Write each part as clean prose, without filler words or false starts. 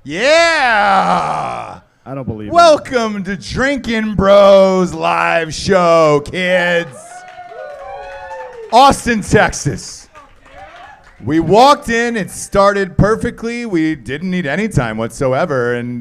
Yeah! I don't believe it. Welcome to Drinkin Bros live show, kids. Austin, Texas. We walked in, it started perfectly. We didn't need any time whatsoever, and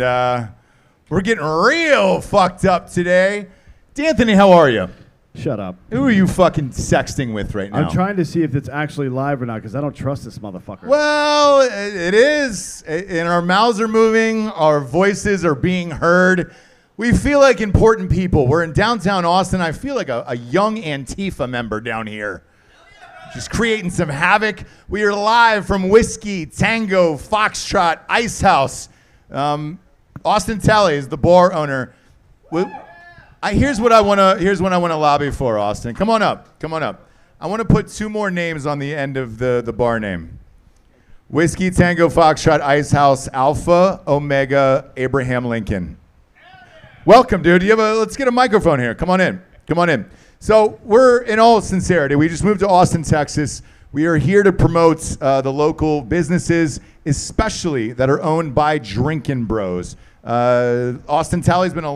we're getting real fucked up today. D'Anthony, how are you? Shut up. Who are you fucking sexting with right now? I'm trying to see if it's actually live or not because I don't trust this motherfucker. Well, it is, and our mouths are moving, our voices are being heard. We feel like important people. We're in downtown Austin. I feel like a young Antifa member down here, just creating some havoc. We are live from Whiskey Tango Foxtrot Ice House. Austin Talley is the bar owner. Here's what I want to lobby for, Austin. Come on up. I want to put two more names on the end of the bar name. Whiskey Tango Foxtrot Ice House Alpha Omega Abraham Lincoln. Welcome, dude. Let's get a microphone here. Come on in. So we're, in all sincerity, we just moved to Austin, Texas. We are here to promote the local businesses, especially that are owned by Drinkin Bros. Austin Talley's been a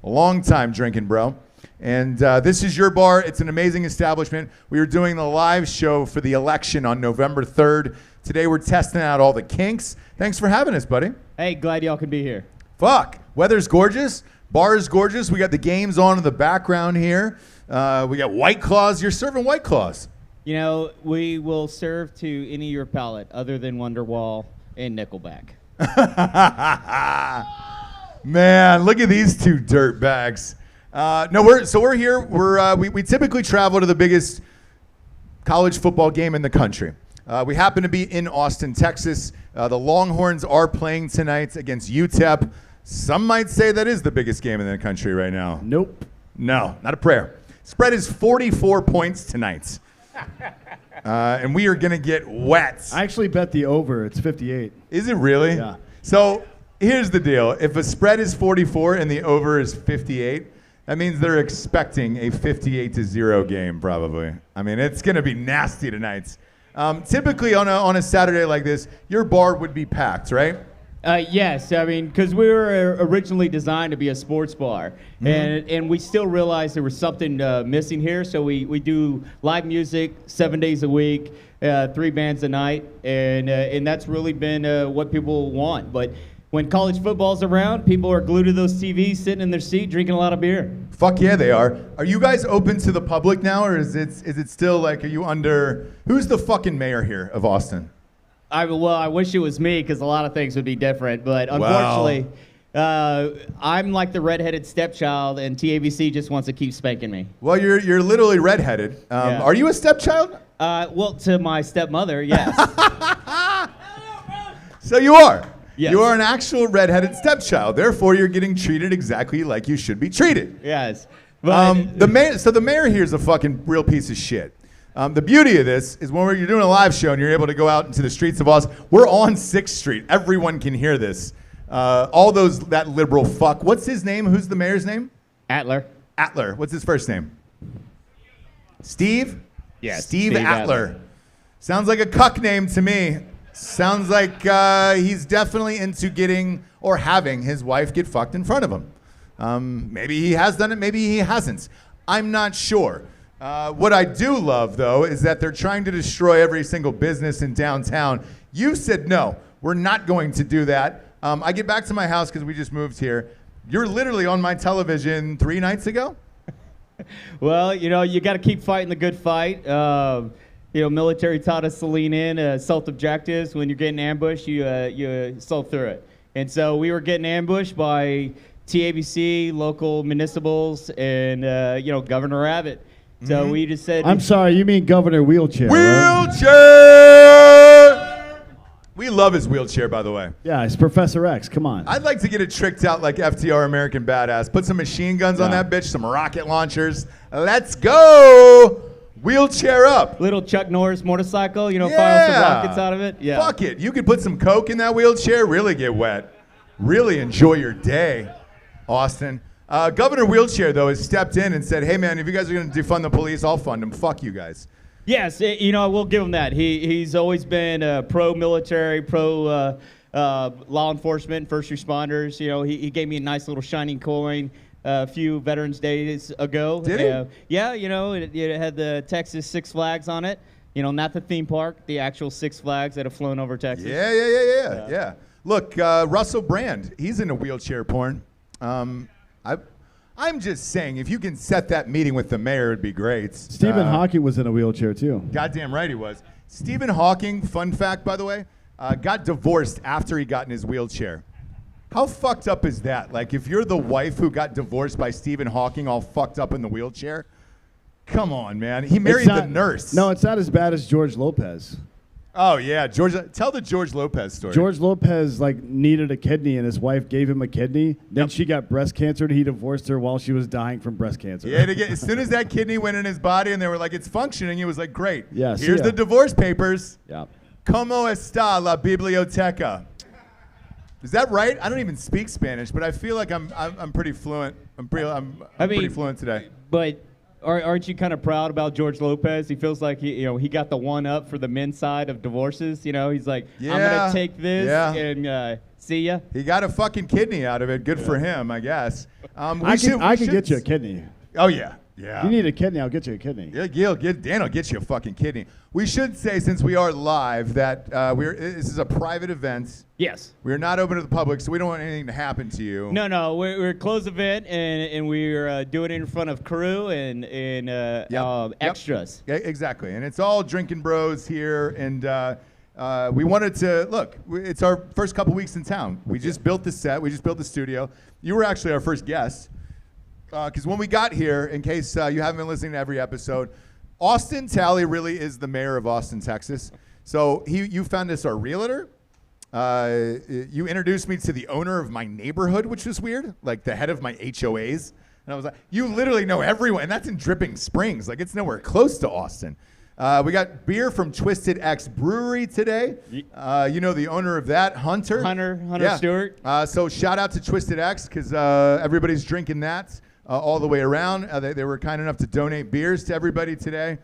long time drinking, bro. And this is your bar. It's an amazing establishment. We are doing the live show for the election on November 3rd. Today we're testing out all the kinks. Thanks for having us, buddy. Hey, glad y'all can be here. Fuck. Weather's gorgeous. Bar is gorgeous. We got the games on in the background here. We got White Claws. You're serving White Claws. You know, we will serve to any of your palate other than Wonderwall and Nickelback. Man, look at these two dirt bags. We're here. We typically travel to the biggest college football game in the country. We happen to be in Austin, Texas. The Longhorns are playing tonight against UTEP. Some might say that is the biggest game in the country right now. Nope. No, not a prayer. Spread is 44 points tonight. And we are going to get wet. I actually bet the over. It's 58. Is it really? Yeah. So here's the deal. If a spread is 44 and the over is 58, that means they're expecting a 58-0 game probably. I mean, it's going to be nasty tonight. Typically on a Saturday like this, your bar would be packed, right? Yes, I mean, because we were originally designed to be a sports bar, and we still realized there was something missing here, so we do live music 7 days a week, 3 bands a night, and that's really been what people want. But when college football's around, people are glued to those TVs, sitting in their seat, drinking a lot of beer. Fuck yeah, they are. Are you guys open to the public now, or is it still like, are you under, who's the fucking mayor here of Austin? I wish it was me because a lot of things would be different, but unfortunately, I'm like the redheaded stepchild, and TABC just wants to keep spanking me. Well, you're literally redheaded. Yeah. Are you a stepchild? Well, to my stepmother, yes. So you are. Yes. You are an actual redheaded stepchild. Therefore, you're getting treated exactly like you should be treated. Yes. The mayor here is a fucking real piece of shit. The beauty of this is when you're doing a live show and you're able to go out into the streets of Austin. We're on 6th Street. Everyone can hear this. That liberal fuck. What's his name? Who's the mayor's name? Atler. What's his first name? Steve? Yes. Steve Atler. Sounds like a cuck name to me. Sounds like he's definitely into getting or having his wife get fucked in front of him. Maybe he has done it, maybe he hasn't. I'm not sure. What I do love, though, is that they're trying to destroy every single business in downtown. You said, no, we're not going to do that. I get back to my house because we just moved here. You're literally on my television 3 nights ago? Well, you got to keep fighting the good fight. Military taught us to lean in, self-objectives. When you're getting ambushed, you solve through it. And so we were getting ambushed by TABC, local municipals, and, Governor Abbott. So we just said... I'm sorry, you mean Governor Wheelchair, Wheelchair! Right? We love his wheelchair, by the way. Yeah, it's Professor X. Come on. I'd like to get it tricked out like FTR American Badass. Put some machine guns on that bitch, some rocket launchers. Let's go! Wheelchair up. Little Chuck Norris motorcycle, fire some rockets out of it. Yeah. Fuck it. You could put some Coke in that wheelchair, really get wet. Really enjoy your day, Austin. Governor Wheelchair, though, has stepped in and said, hey, man, if you guys are going to defund the police, I'll fund them. Fuck you guys. Yes, I will give him that. He's always been pro-military, law enforcement, first responders. You know, he gave me a nice little shining coin a few Veterans Days ago. Did he? Yeah, you know, it had the Texas Six Flags on it. You know, not the theme park, the actual Six Flags that have flown over Texas. Yeah. Look, Russell Brand, he's into wheelchair porn. I'm just saying, if you can set that meeting with the mayor, it'd be great. Stephen Hawking was in a wheelchair too. Goddamn right he was. Stephen Hawking, fun fact by the way, got divorced after he got in his wheelchair. How fucked up is that? Like, if you're the wife who got divorced by Stephen Hawking all fucked up in the wheelchair, come on, man. He married the nurse. No, it's not as bad as George Lopez. Oh, yeah. Tell the George Lopez story. George Lopez needed a kidney, and his wife gave him a kidney. Then she got breast cancer, and he divorced her while she was dying from breast cancer. Yeah, as soon as that kidney went in his body and they were like, it's functioning, he was like, great. Yes, Here's the divorce papers. Yeah. ¿Cómo está la biblioteca? Is that right? I don't even speak Spanish, but I feel like I'm pretty fluent. I'm pretty fluent today. But aren't you kind of proud about George Lopez? He feels like he got the one up for the men's side of divorces. You know, he's like, I'm gonna take this and see ya. He got a fucking kidney out of it. Good for him, I guess. I can get you a kidney. Oh yeah. Yeah. You need a kidney, I'll get you a kidney. Yeah, Dan will get you a fucking kidney. We should say, since we are live, that this is a private event. Yes. We're not open to the public, so we don't want anything to happen to you. No, we're a closed event, and we're doing it in front of crew and extras. Yep. Exactly, and it's all Drinkin Bros here, and we wanted to, look, it's our first couple weeks in town. We just built the set, we just built the studio. You were actually our first guest. Because when we got here, in case you haven't been listening to every episode, Austin Talley really is the mayor of Austin, Texas. So you found us our realtor. You introduced me to the owner of my neighborhood, which was weird, like the head of my HOAs. And I was like, you literally know everyone. And that's in Dripping Springs. Like, it's nowhere close to Austin. We got beer from Twisted X Brewery today. You know the owner of that, Hunter. Hunter Stewart. So shout out to Twisted X, because everybody's drinking that. All the way around. They were kind enough to donate beers to everybody today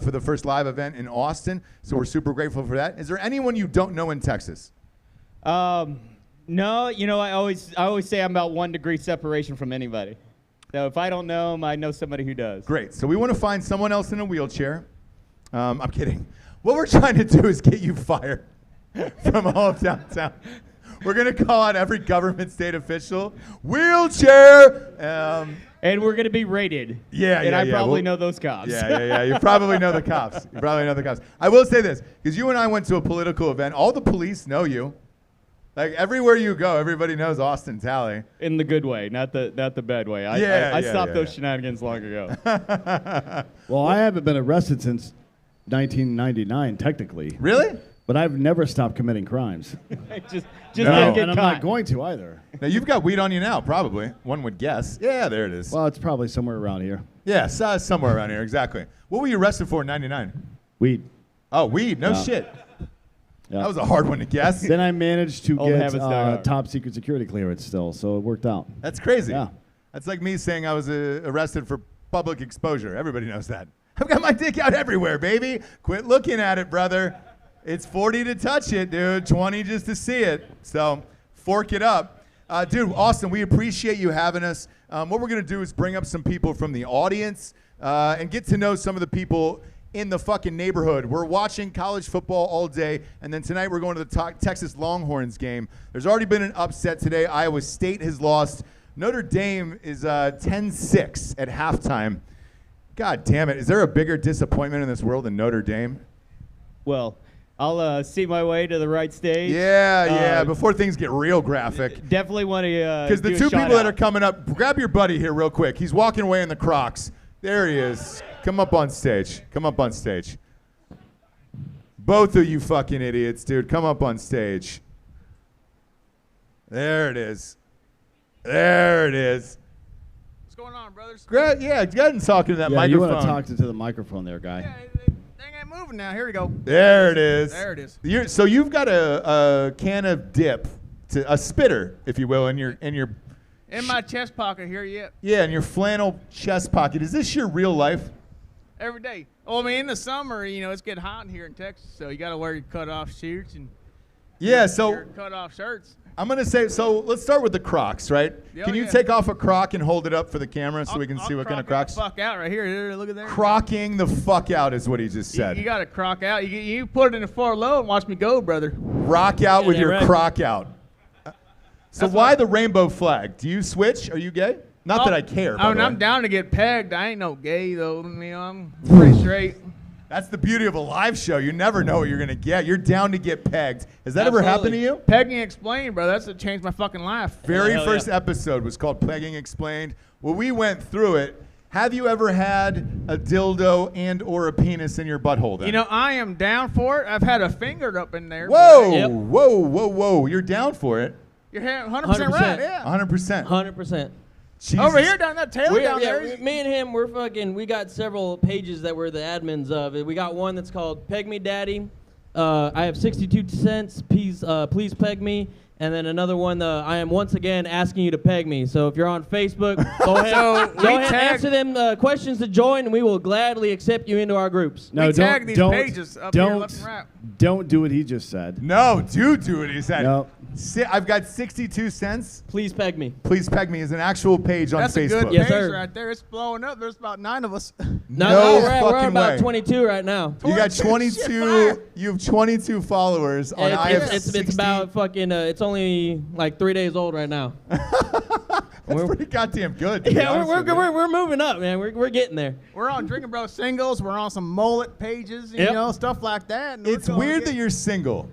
for the first live event in Austin. So we're super grateful for that. Is there anyone you don't know in Texas? No, you know, I always say I'm about 1 degree separation from anybody. So if I don't know them, I know somebody who does. Great. So we want to find someone else in a wheelchair. I'm kidding. What we're trying to do is get you fired from all of downtown. We're going to call out every government state official. Wheelchair! And we're going to be rated. And I probably know those cops. Yeah. You probably know the cops. I will say this, because you and I went to a political event. All the police know you. Like, everywhere you go, everybody knows Austin Talley. In the good way, not the bad way. I stopped those shenanigans long ago. Well, I haven't been arrested since 1999, technically. Really? But I've never stopped committing crimes. just No. don't get And I'm caught. not going to either. Now, you've got weed on you now, probably. One would guess. Yeah, there it is. Well, it's probably somewhere around here. Yeah, somewhere around here, exactly. What were you arrested for in 99? Weed. Oh, weed. No shit. Yeah. That was a hard one to guess. Then I managed to Old get habits die hard. top secret security clearance still, so it worked out. That's crazy. Yeah. That's like me saying I was arrested for public exposure. Everybody knows that. I've got my dick out everywhere, baby. Quit looking at it, brother. It's 40 to touch it, dude. 20 just to see it. So fork it up. Dude, Austin, we appreciate you having us. What we're going to do is bring up some people from the audience and get to know some of the people in the fucking neighborhood. We're watching college football all day, and then tonight we're going to the Texas Longhorns game. There's already been an upset today. Iowa State has lost. Notre Dame is 10-6 at halftime. God damn it. Is there a bigger disappointment in this world than Notre Dame? Well, I'll see my way to the right stage. Yeah. Before things get real graphic. Definitely want to Because the two people that are coming up, grab your buddy here real quick. He's walking away in the Crocs. There he is. Come up on stage. Both of you fucking idiots, dude. Come up on stage. There it is. What's going on, brothers? Go ahead and talk into that You microphone. want to talk to the microphone there, guy. Yeah, thing ain't moving now. Here we go. There it is. There it is. So you've got a can of dip, a spitter, if you will, in your In my chest pocket here, yet in your flannel chest pocket. Is this your real life? every day. Well, I mean, in the summer, it's getting hot in here in Texas, so you got to wear your cut-off shirts and Yeah, so Your cut off shirts. I'm going to say, so let's start with the Crocs, right? Yeah, Can you yeah. take off a Croc and hold it up for the camera so we can see what kind of Crocs? Fuck out right here. Here, look at there. Crocking the fuck out is what he just said. You got to crock out. You put it in a far low and watch me go, brother. Rock out with Yeah, your right. Croc out. So That's why what- the rainbow flag? Do you switch? Are you gay? Not that I care. by I mean, the way. I'm down to get pegged. I ain't no gay though. I'm pretty straight. That's the beauty of a live show. You never know what you're going to get. You're down to get pegged. Has that ever happened to you? Pegging explained, bro. That's what changed my fucking life. Very hell first yeah. episode was called Pegging Explained. Well, we went through it. Have you ever had a dildo and or a penis in your butthole then? You know, I am down for it. I've had a finger up in there. Whoa, Yep. whoa, whoa, whoa. You're down for it. You're 100% right. 100%. Yeah. 100%. 100%. Jesus. Over here, down that tail We, down yeah, there. me and him, we got several pages that we're the admins of. We got one that's called Peg Me Daddy. I have 62 cents. Please peg me. And then another one, I am once again asking you to peg me. So if you're on Facebook, go ahead, So go we ahead tag- answer them questions to join, and we will gladly accept you into our groups. No, We don't, tag these don't, pages up here, don't, left and right. don't do what he just said. No, do it. He said. No. I've got 62 cents. Please peg me. Please peg me is an actual page on That's a Facebook. good Yes, page sir. right there. It's blowing up. There's about 9 of us. No we're fucking about way. 22 right now. You got 22 22. You have 22 followers on. I have It's 60. about fucking. It's only like 3 days old right now. That's pretty goddamn good. to be Yeah, honest with you. we're moving up, man. We're getting there. We're on Drinkin Bros singles. We're on some mullet pages, you Yep. know, stuff like that. And we're It's gonna weird get- that you're single.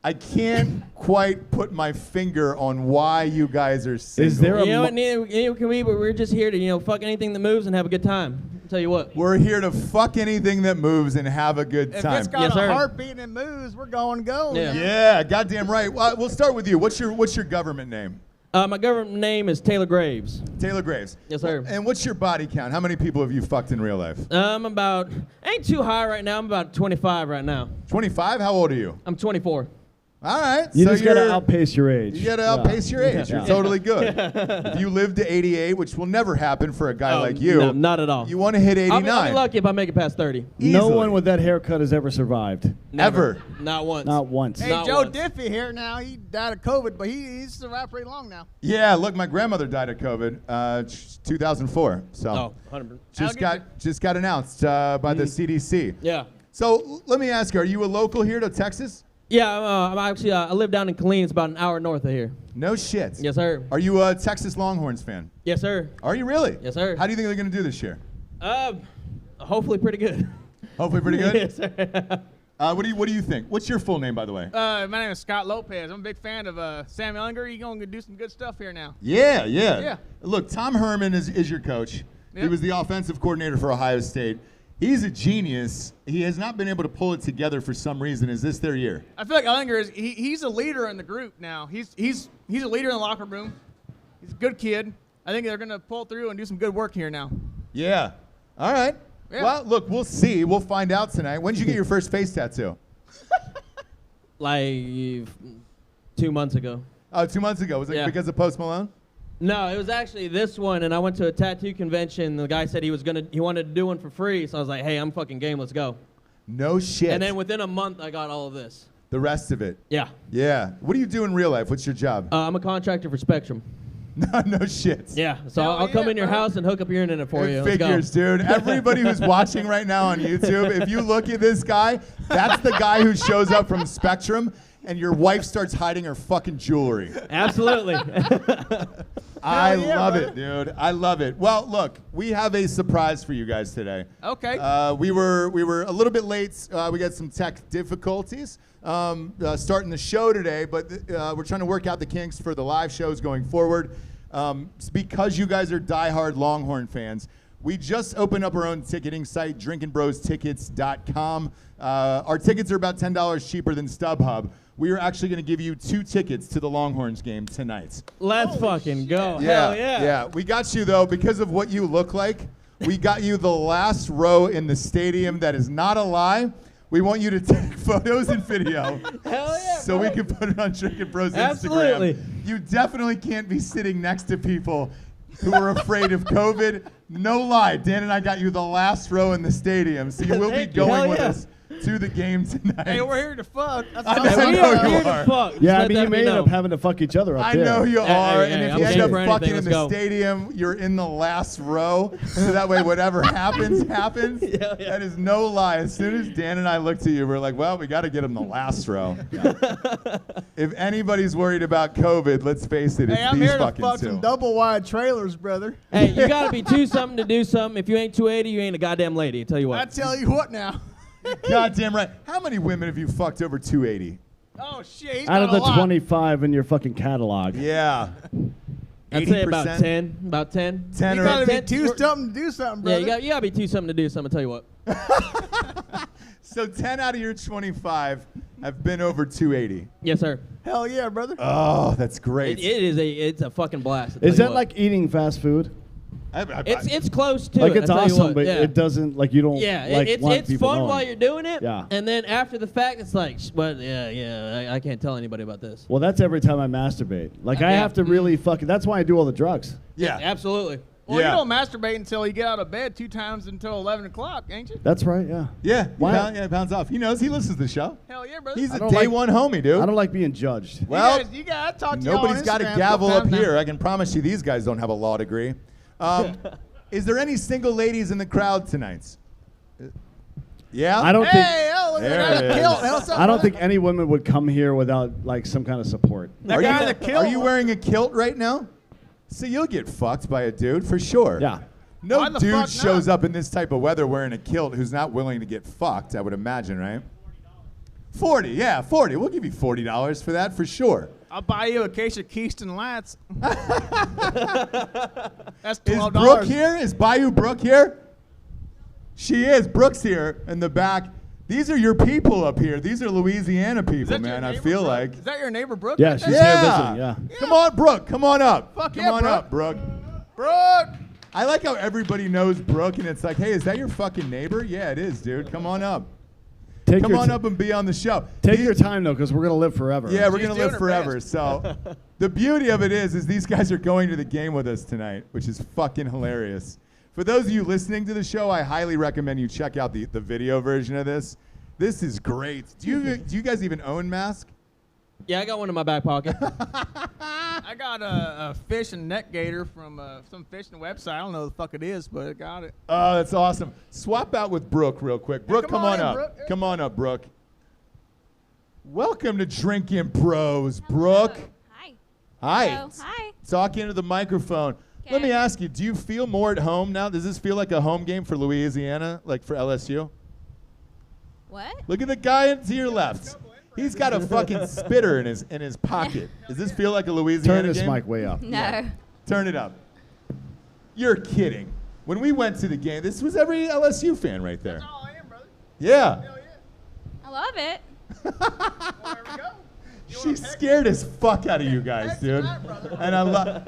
I can't quite put my finger on why you guys are single. Is there a You know mo- what? Neither can we, but we're just here to fuck anything that moves and have a good time. I'll tell you what. We're here to fuck anything that moves and have a good If time. it's got Yes, a sir. heartbeat and it moves, we're going to go. Yeah. Yeah, goddamn right. Well, we'll start with you. What's your government name? My government name is Taylor Graves. Taylor Graves. Yes, sir. And what's your body count? How many people have you fucked in real life? Ain't too high right now. I'm about 25 right now. 25? How old are you? I'm 24. All right. You so just got to you're- outpace your age. You gotta outpace your age. You're Yeah. totally good. If you live to 88, which will never happen for a guy Oh, like you, no, not at all. you want to hit 89. I'll be lucky if I make it past 30. No Easily. one with that haircut has ever survived. Never. Ever. Not once. Not once. Hey, Not Joe once. Diffie here now. He died of COVID, but he's survived pretty long now. Yeah, look, my grandmother died of COVID, 2004. So Oh, 100%. just got announced by the CDC. Yeah. So let me ask you, are you a local here to Texas? Yeah, I'm actually, I live down in Killeen. It's about an hour north of here. No shit. Yes, sir. Are you a Texas Longhorns fan? Yes, sir. Are you really? Yes, sir. How do you think they're going to do this year? Hopefully pretty good. Hopefully pretty good. Yes, sir. What do you think? What's your full name, by the way? My name is Scott Lopez. I'm a big fan of Sam Ellinger. He's going to do some good stuff here now. Yeah. Yeah. Look, Tom Herman is your coach. He Yep. was the offensive coordinator for Ohio State. He's a genius. He has not been able to pull it together for some reason. Is this their year? I feel like Ellinger is he's a leader in the group now. He's a leader in the locker room. He's a good kid. I think they're going to pull through and do some good work here now. Yeah. All right. Yeah. Well, look, we'll see. We'll find out tonight. When did you get your first face tattoo? Like 2 months ago. Oh, 2 months ago. Was it Yeah. because of Post Malone? No, it was actually this one, and I went to a tattoo convention. The guy said he wanted to do one for free, so I was like, hey, I'm fucking game, let's go. No shit. And then within a month, I got all of this. the rest of it. Yeah. Yeah. What do you do in real life? What's your job? I'm a contractor for Spectrum. No shit. Yeah, so Hell I'll come yeah, in your bro. house and hook up your internet for you. It Let's go. figures, dude. Everybody who's watching right now on YouTube, if you look at this guy, that's the guy who shows up from Spectrum, and your wife starts hiding her fucking jewelry. Absolutely. I yeah, love brother. it, dude. I love it. Well, look, we have a surprise for you guys today. Okay. We were a little bit late. We got some tech difficulties starting the show today, but we're trying to work out the kinks for the live shows going forward. It's because you guys are diehard Longhorn fans. We just opened up our own ticketing site, drinkinbrostickets.com. Our tickets are about $10 cheaper than StubHub. We are actually going to give you 2 tickets to the Longhorns game tonight. Let's fucking go. Yeah, Hell yeah. yeah. We got you, though, because of what you look like. We got you the last row in the stadium. That is not a lie. We want you to take photos and video Hell yeah, so we bro. can put it on Drinkin Bros Absolutely. Instagram. You definitely can't be sitting next to people who are afraid of COVID. No lie. Dan and I got you the last row in the stadium, so you will be Thank you. going Hell with yeah. us to the game tonight. Hey, we're here to fuck. That's I all know I'm you saying. are. Here to fuck. Just Yeah, I let mean, that you be may end up known. having to fuck each other up I there. know you are, hey, and if I'm you end game up for fucking anything. in Let's the go. stadium, you're in the last row, so that way whatever happens. Yeah. That is no lie. As soon as Dan and I looked at you, we're like, well, we got to get him the last row. If anybody's worried about COVID, let's face it, it's Hey, I'm these here to fucking fuck two. some double wide trailers, brother. Hey, you gotta be 2 something to do something. If you ain't 280, you ain't a goddamn lady. I tell you I what. tell you what now. Goddamn right. How many women have you fucked over 280? Oh shit, he's Out got of a the lot. 25 in your fucking catalog. Yeah. I'd say about 80%? 10. About 10. 10 You or gotta be 10 two something to do something, Yeah, brother. you gotta be 2 something to do something. I tell you what. So 10 out of your 25 have been over 280. Yes, sir. Hell yeah, brother. Oh, that's great. It's a fucking blast. I tell Is you that what. like eating fast food? It's close to Like it. it's I tell you awesome, what, but yeah. it doesn't like you don't. Yeah, like, it's want people fun knowing. while you're doing it. Yeah. And then after the fact, it's like, well, yeah, I can't tell anybody about this. Well, that's every time I masturbate. Like I Yeah. have to really fucking. That's why I do all the drugs. Yeah. Absolutely. Well, Yeah. you don't masturbate until you get out of bed 2 times until 11 o'clock, ain't you? That's right. Yeah. Yeah. Why? He pounds off. He knows. He listens to the show. Hell yeah, brother. He's I a don't day like- one homie, dude. I don't like being judged. Well, you guys talk to y'all on nobody's got a Instagram gavel up sometimes now. here. I can promise you these guys don't have a law degree. Is there any single ladies in the crowd tonight? Yeah? I don't think. Hey, oh, look There at it that is. kilt. Hell, what's up, I don't brother? think any woman would come here without like some kind of support. That guy in the kilt. Are you wearing a kilt right now? See, you'll get fucked by a dude for sure. Yeah. No Why the dude fuck shows not? up in this type of weather wearing a kilt who's not willing to get fucked, I would imagine, right? 40, yeah, 40. We'll give you $40 for that for sure. I'll buy you a case of Keystone Lights. That's Is $12. Brooke here? Is Bayou Brooke here? She is. Brooke's here in the back. These are your people up here. These are Louisiana Is people, that your man. I neighbor, feel Brooke? like. Is that your neighbor, Brooke? Yeah, right she's there? here Yeah. visiting. Yeah. Come on, Brooke. Come on up. Fuck come yeah, on Brooke. up, Brooke. Brooke. I like how everybody knows Brooke, and it's like, hey, is that your fucking neighbor? Yeah, it is, dude. Come on up. Take Come your on t- up and be on the show. Take These- your time though, because we're gonna live forever. Yeah, we're She's gonna doing live her forever. best. So, the beauty of it is these guys are going to the game with us tonight, which is fucking hilarious. For those of you listening to the show, I highly recommend you check out the video version of this. This is great. Do you guys even own Mask? Yeah, I got one in my back pocket. I got a fish and net gator from some fishing website. I don't know what the fuck it is, but I got it. Oh, that's awesome. Swap out with Brooke real quick. Brooke, come come on on in, up. Brooke. Come on up, Brooke. Welcome to Drinkin Bros, Brooke. Hi. Hi. Hello. Hi. Talk into the microphone. Let me Okay. ask you, do you feel more at home now? Does this feel like a home game for Louisiana, like for LSU? What? Look at the guy to your left. He's got a fucking spitter in his pocket. Does this feel like a Louisiana Turn this game? mic way up. No. Turn it up. You're kidding. When we went to the game, this was every LSU fan right there. Oh, I am, brother. Yeah. Hell yeah. I love it. Well, there we go. She's scared as fuck out of you guys, Pegged dude. tonight, brother. And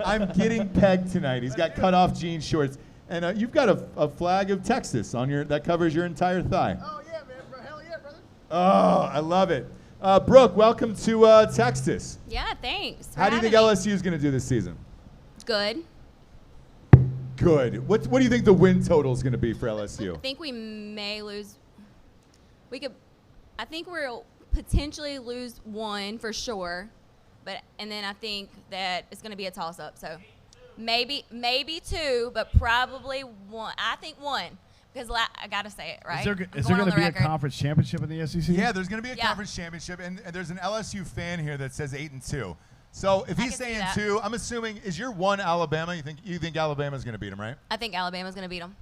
I'm getting pegged tonight. He's got cut off jean shorts. And you've got a flag of Texas on that covers your entire thigh. Oh, yeah, man. Bro. Hell yeah, brother. Oh, I love it. Brooke, welcome to Texas. Yeah, thanks. for How do you think having me. LSU is going to do this season? Good. Good. What do you think the win total is going to be for LSU? I think we may lose. I think we'll potentially lose one for sure, and then I think that it's going to be a toss up. So maybe 2, but probably 1. I think 1 because I got to say it right. Is there I'm going on to the be a record. conference championship in the SEC? Yeah, there's going to be a Yeah. conference championship, and there's an LSU fan here that says 8-2. So if I he's can see saying that. 2, I'm assuming is your 1 Alabama? You think Alabama's going to beat him, right? I think Alabama's going to beat them.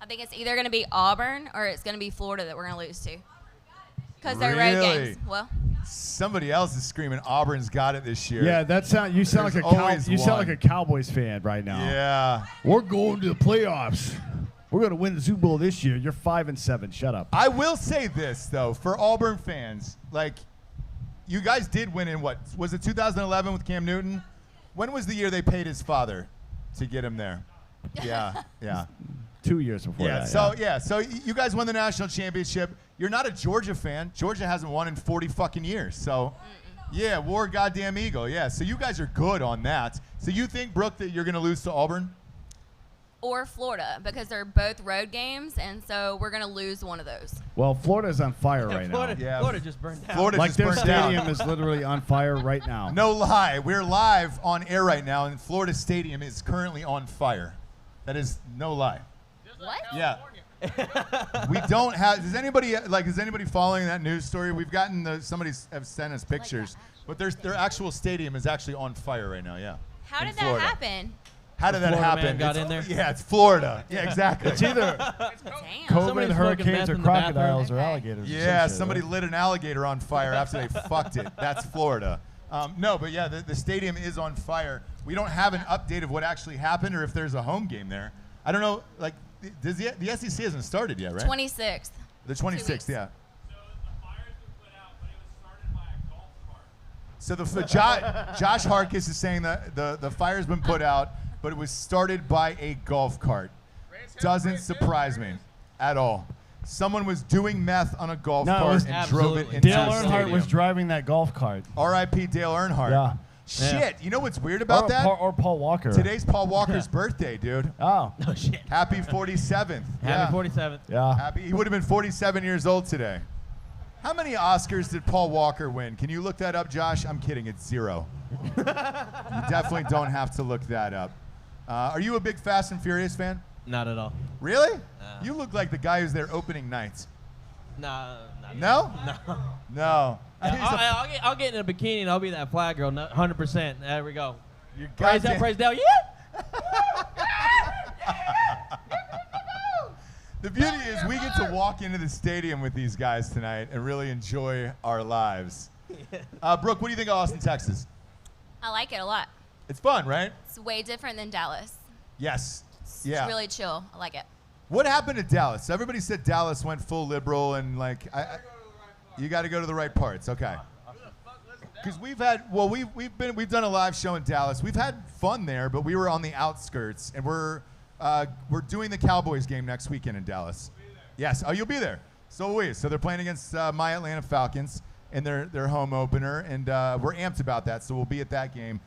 I think it's either going to be Auburn or it's going to be Florida that we're going to lose to. Because they're road Really? games. Well, Somebody else is screaming Auburn's got it this year. Yeah, you sound There's like a always you sound one. like a Cowboys fan right now. Yeah. We're going to the playoffs. We're going to win the Super Bowl this year. You're 5-7. Shut up. I will say this though, for Auburn fans, like you guys did win in what was it 2011 with Cam Newton? When was the year they paid his father to get him there? Yeah, yeah. 2 years before Yeah, that. so you guys won the national championship. You're not a Georgia fan. Georgia hasn't won in 40 fucking years. So, yeah, war goddamn eagle. Yeah, so you guys are good on that. So you think, Brooke, that you're going to lose to Auburn? or Florida because they're both road games, and so we're gonna lose one of those. Well, Florida's on fire right Florida, now. Yeah. Florida just burned down. Florida Like just their burnt down. stadium is literally on fire right now. No lie, we're live on air right now, and Florida Stadium is currently on fire. That is no lie. What? Yeah. We don't have. Is anybody following that news story? We've gotten somebody have sent us pictures, but their actual stadium is actually on fire right now. Yeah. How in did Florida. that happen? How did that Florida happen? man got It's- in there? Yeah, it's Florida. Yeah, exactly. It's either Damn. COVID, Somebody's smoking hurricanes, meth or in the bathroom. crocodiles, or Okay. alligators. or Yeah, some shit, somebody right? lit an alligator on fire after they fucked it. That's Florida. No, but yeah, the stadium is on fire. We don't have an update of what actually happened or if there's a home game there. I don't know. Like, does the SEC hasn't started yet, right? 26th. The 26th, 2 weeks. yeah. So the fire's been put out, but it was started by a golf cart. So Josh Harkis is saying that the fire's been put out, but it was started by a golf cart. Doesn't surprise me at all. Someone was doing meth on a golf No, it cart was- and drove it Absolutely. into Dale the Earnhardt stadium. was driving that golf cart. R.I.P. Dale Earnhardt. Yeah. Shit, you know what's weird about or, that? Or Paul Walker. Today's Paul Walker's birthday, dude. Oh, Oh shit. Happy 47th. Yeah. Happy 47th. yeah. Happy. He would have been 47 years old today. How many Oscars did Paul Walker win? Can you look that up, Josh? I'm kidding. It's 0. You definitely don't have to look that up. Are you a big Fast and Furious fan? Not at all. Really? You look like the guy who's there opening nights. Nah. Not No? No. No. I'll get in a bikini and I'll be that flag girl. 100%. There we go. You're Praise goddamn- up, praise down. Yeah. The beauty is we get to walk into the stadium with these guys tonight and really enjoy our lives. Brooke, what do you think of Austin, Texas? I like it a lot. It's fun, right? It's way different than Dallas. Yes. It's Yeah. really chill. I like it. What happened to Dallas? Everybody said Dallas went full liberal and like you got to go to the right parts. Okay. Because we've done a live show in Dallas. We've had fun there, but we were on the outskirts, and we're doing the Cowboys game next weekend in Dallas. Yes. Oh, you'll be there. So will we. So they're playing against my Atlanta Falcons in their home opener, and we're amped about that. So we'll be at that game.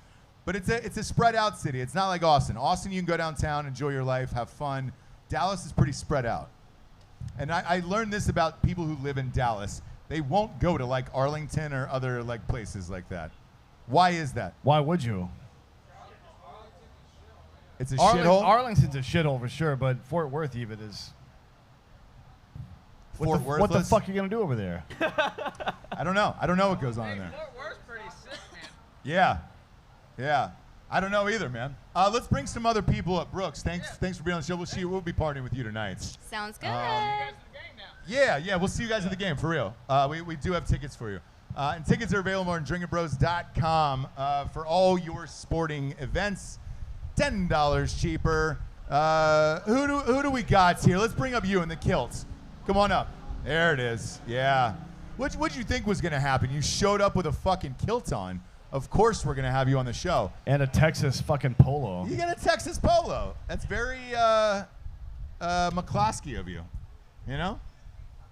But it's a spread out city. It's not like Austin. Austin, you can go downtown, enjoy your life, have fun. Dallas is pretty spread out. And I learned this about people who live in Dallas. They won't go to like Arlington or other like places like that. Why is that? Why would you? It's a shithole. Arlington's a shithole for sure, but Fort Worth even is. Fort What the Worthless? fuck are you gonna do over there? I don't know. I don't know what goes on in there. Fort Worth's pretty sick, man. Yeah. Yeah. I don't know either, man. Let's bring some other people up. Brooks, thanks for being on the show. We'll be partying with you tonight. Sounds good. Yeah, we'll see you guys at the game, for real. We do have tickets for you. And tickets are available on drinkinbros.com for all your sporting events. $10 cheaper. Who do we got here? Let's bring up you in the kilts. Come on up. There it is. Yeah. What'd you think was going to happen? You showed up with a fucking kilt on. Of course we're going to have you on the show. And a Texas fucking polo. You got a Texas polo. That's very McCloskey of you. You know?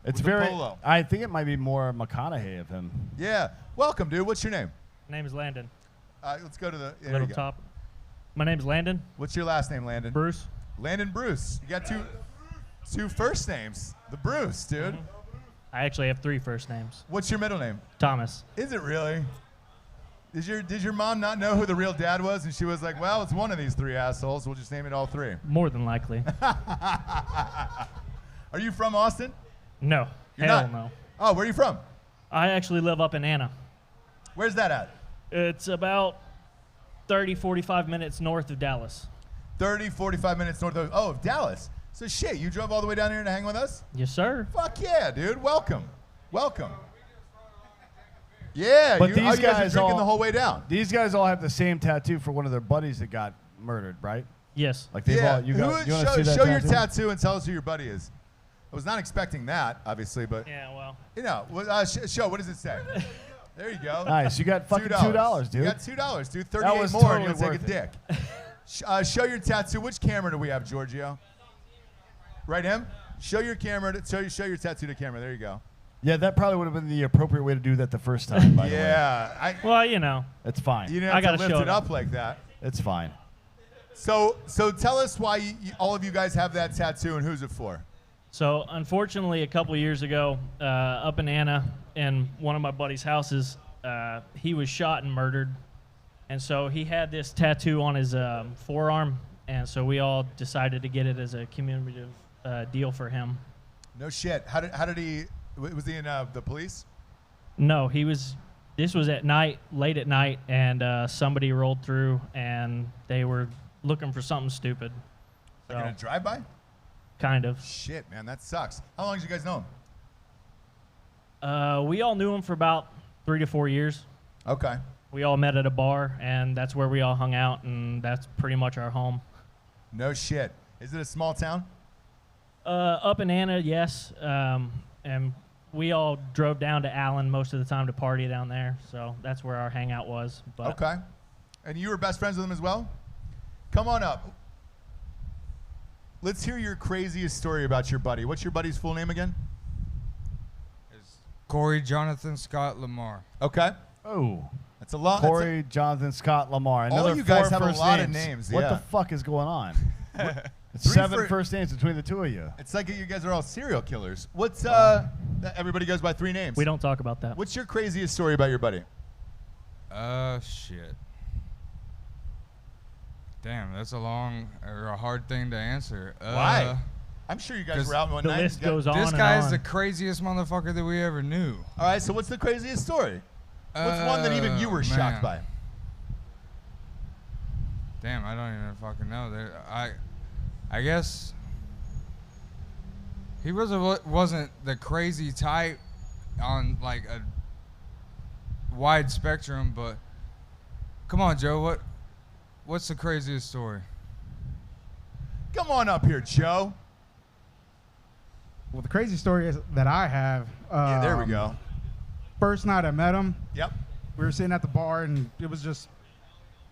It's with the very. polo. I think it might be more McConaughey of him. Yeah. Welcome, dude. What's your name? My name is Landon. Let's go to the there Little you go. top. My name's Landon. What's your last name, Landon? Bruce. Landon Bruce. You got two first names. The Bruce, dude. I actually have 3 first names. What's your middle name? Thomas. Is it really? Did your mom not know who the real dad was, and she was like, well, it's one of these 3 assholes. We'll just name it all 3. More than likely. Are you from Austin? No. You're Hell not? no. Oh, where are you from? I actually live up in Anna. Where's that at? It's about 30, 45 minutes north of Dallas. 30, 45 minutes north of Dallas. So shit, you drove all the way down here to hang with us? Yes, sir. Fuck yeah, dude. Welcome. Yeah, But you these guys are guys drinking all- the whole way down. These guys all have the same tattoo for one of their buddies that got murdered, right? Yes. Like they've all. You want to see that show your tattoo? tattoo and tell us who your buddy is. I was not expecting that, obviously, but Yeah, well. you know, show. What does it say? There you go. Nice. You got fucking $2, dude. You got $2, dude. 38 That was more, totally and you'll take a worth dick. Show your tattoo. Which camera do we have, Giorgio? Right, him. Show your camera. Show your tattoo to camera. There you go. Yeah, that probably would have been the appropriate way to do that the first time. By the way, Yeah, Well, you know. it's fine. you didn't I have to gotta lift show it it up up. like that. It's fine. So tell us why all of you guys have that tattoo and who's it for? So unfortunately, a couple years ago, up in Anna, in one of my buddy's houses, he was shot and murdered, and so he had this tattoo on his forearm, and so we all decided to get it as a commemorative deal for him. No shit. How did he? Was he in the police? No, he was. This was at night, late at night, and somebody rolled through, and they were looking for something stupid. Like in a drive-by? Kind of. Shit, man, that sucks. How long did you guys know him? We all knew him for about 3 to 4 years. Okay. We all met at a bar, and that's where we all hung out, and that's pretty much our home. No shit. Is it a small town? Up in Anna, yes. And we all drove down to Allen most of the time to party down there, so that's where our hangout was. But Okay. And you were best friends with him as well? Come on up. Let's hear your craziest story about your buddy. What's your buddy's full name again? It's Corey Jonathan Scott Lamar. Okay. Oh. That's a lot. Corey Jonathan Scott Lamar. All Another you guys 4 have a first lot of names. names, What yeah. the fuck is going on? It's 3 7 first names between the two of you. It's like you guys are all serial killers. What's everybody goes by 3 names. we don't talk about that. What's your craziest story about your buddy? Shit. Damn, that's a long or a hard thing to answer. Why? I'm sure you guys 'cause were out one The night. list goes on This and guy is on. the craziest motherfucker that we ever knew. All right, so what's the craziest story? What's one that even you were shocked by? Damn, I don't even fucking know. I guess he wasn't the crazy type on like a wide spectrum, but come on, Joe, what's the craziest story? Come on up here, Joe. Well, the crazy story is that I have. Yeah, there we go. First night I met him, Yep. we were sitting at the bar, and it was just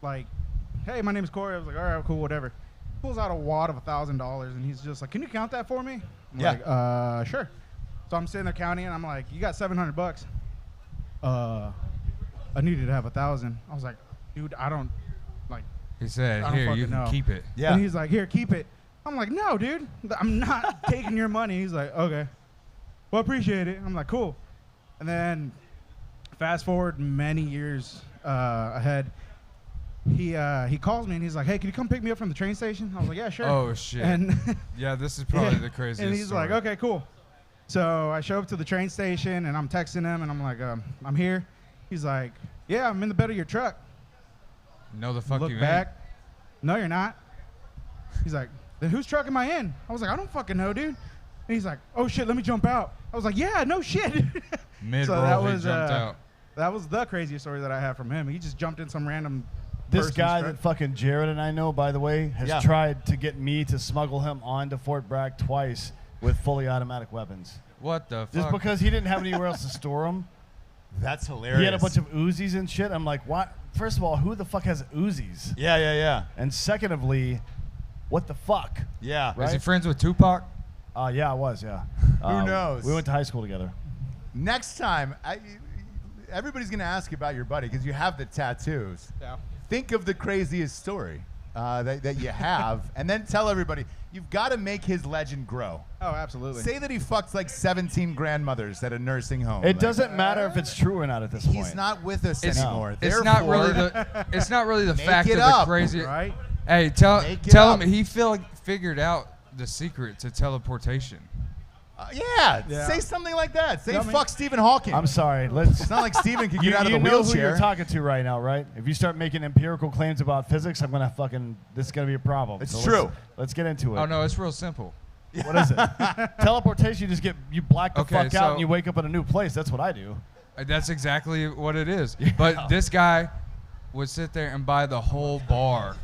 like, "Hey, my name's Corey." I was like, "All right, cool, whatever." Pulls out a wad of $1,000, and he's just like, "Can you count that for me?" I'm Yeah. like, sure. So I'm sitting there counting, and I'm like, "You got $700." I needed to have 1,000. I was like, "Dude, I don't like." He said, I don't "Here, you fucking can know." keep it." Yeah. And he's like, "Here, keep it." I'm like, "No, dude, I'm not taking your money." He's like, "Okay, well, appreciate it." I'm like, "Cool." And then fast forward many years ahead, he calls me and he's like, "Hey, can you come pick me up from the train station?" I was like, "Yeah, sure." Oh shit. And Yeah, this is probably yeah. the craziest And he's story. like, "Okay, cool." So I show up to the train station and I'm texting him and I'm like, "I'm here." He's like, "Yeah, I'm in the bed of your truck." No, the fuck Look you back. No, you're not. He's like, "Then whose truck am I in?" I was like, "I don't fucking know, dude." And he's like, "Oh shit, let me jump out." I was like, "Yeah, no shit." Mid So roll, that he was jumped out. that was the craziest story that I have from him. He just jumped in some random. This person's guy truck. that fucking Jared and I know, by the way, has Yeah. tried to get me to smuggle him onto Fort Bragg twice with fully automatic weapons. What the Just fuck? because he didn't have anywhere else to store them. That's hilarious. He had a bunch of Uzis and shit. I'm like, what? First of all, who the fuck has Uzis? Yeah. And secondly, what the fuck? Yeah. Is he right? friends with Tupac? Yeah, I was, yeah. Who knows? We went to high school together. Next time, everybody's going to ask about your buddy because you have the tattoos. Yeah. Think of the craziest story that you have, and then tell everybody. You've got to make his legend grow. Oh, absolutely. Say that he fucked like 17 grandmothers at a nursing home. It Like, doesn't matter if it's true or not at this point. He's not with us It's- anymore. It's not really Therefore, the. It's not really the Make fact it of the up, crazy. right? Hey, tell Make it tell up. him he figured out the secret to teleportation. yeah, say something like that. Say Tell me. fuck Stephen Hawking. I'm sorry. Let's. It's not like Stephen can You, get out of you the know who wheelchair. you're talking to right now, right? If you start making empirical claims about physics, I'm gonna fucking. This is gonna be a problem. It's So true. Let's get into it. Oh no, it's real simple. What is it? Teleportation. You just you black the Okay, fuck out so- and you wake up in a new place. That's what I do. That's exactly what it is. But this guy would sit there and buy the whole bar,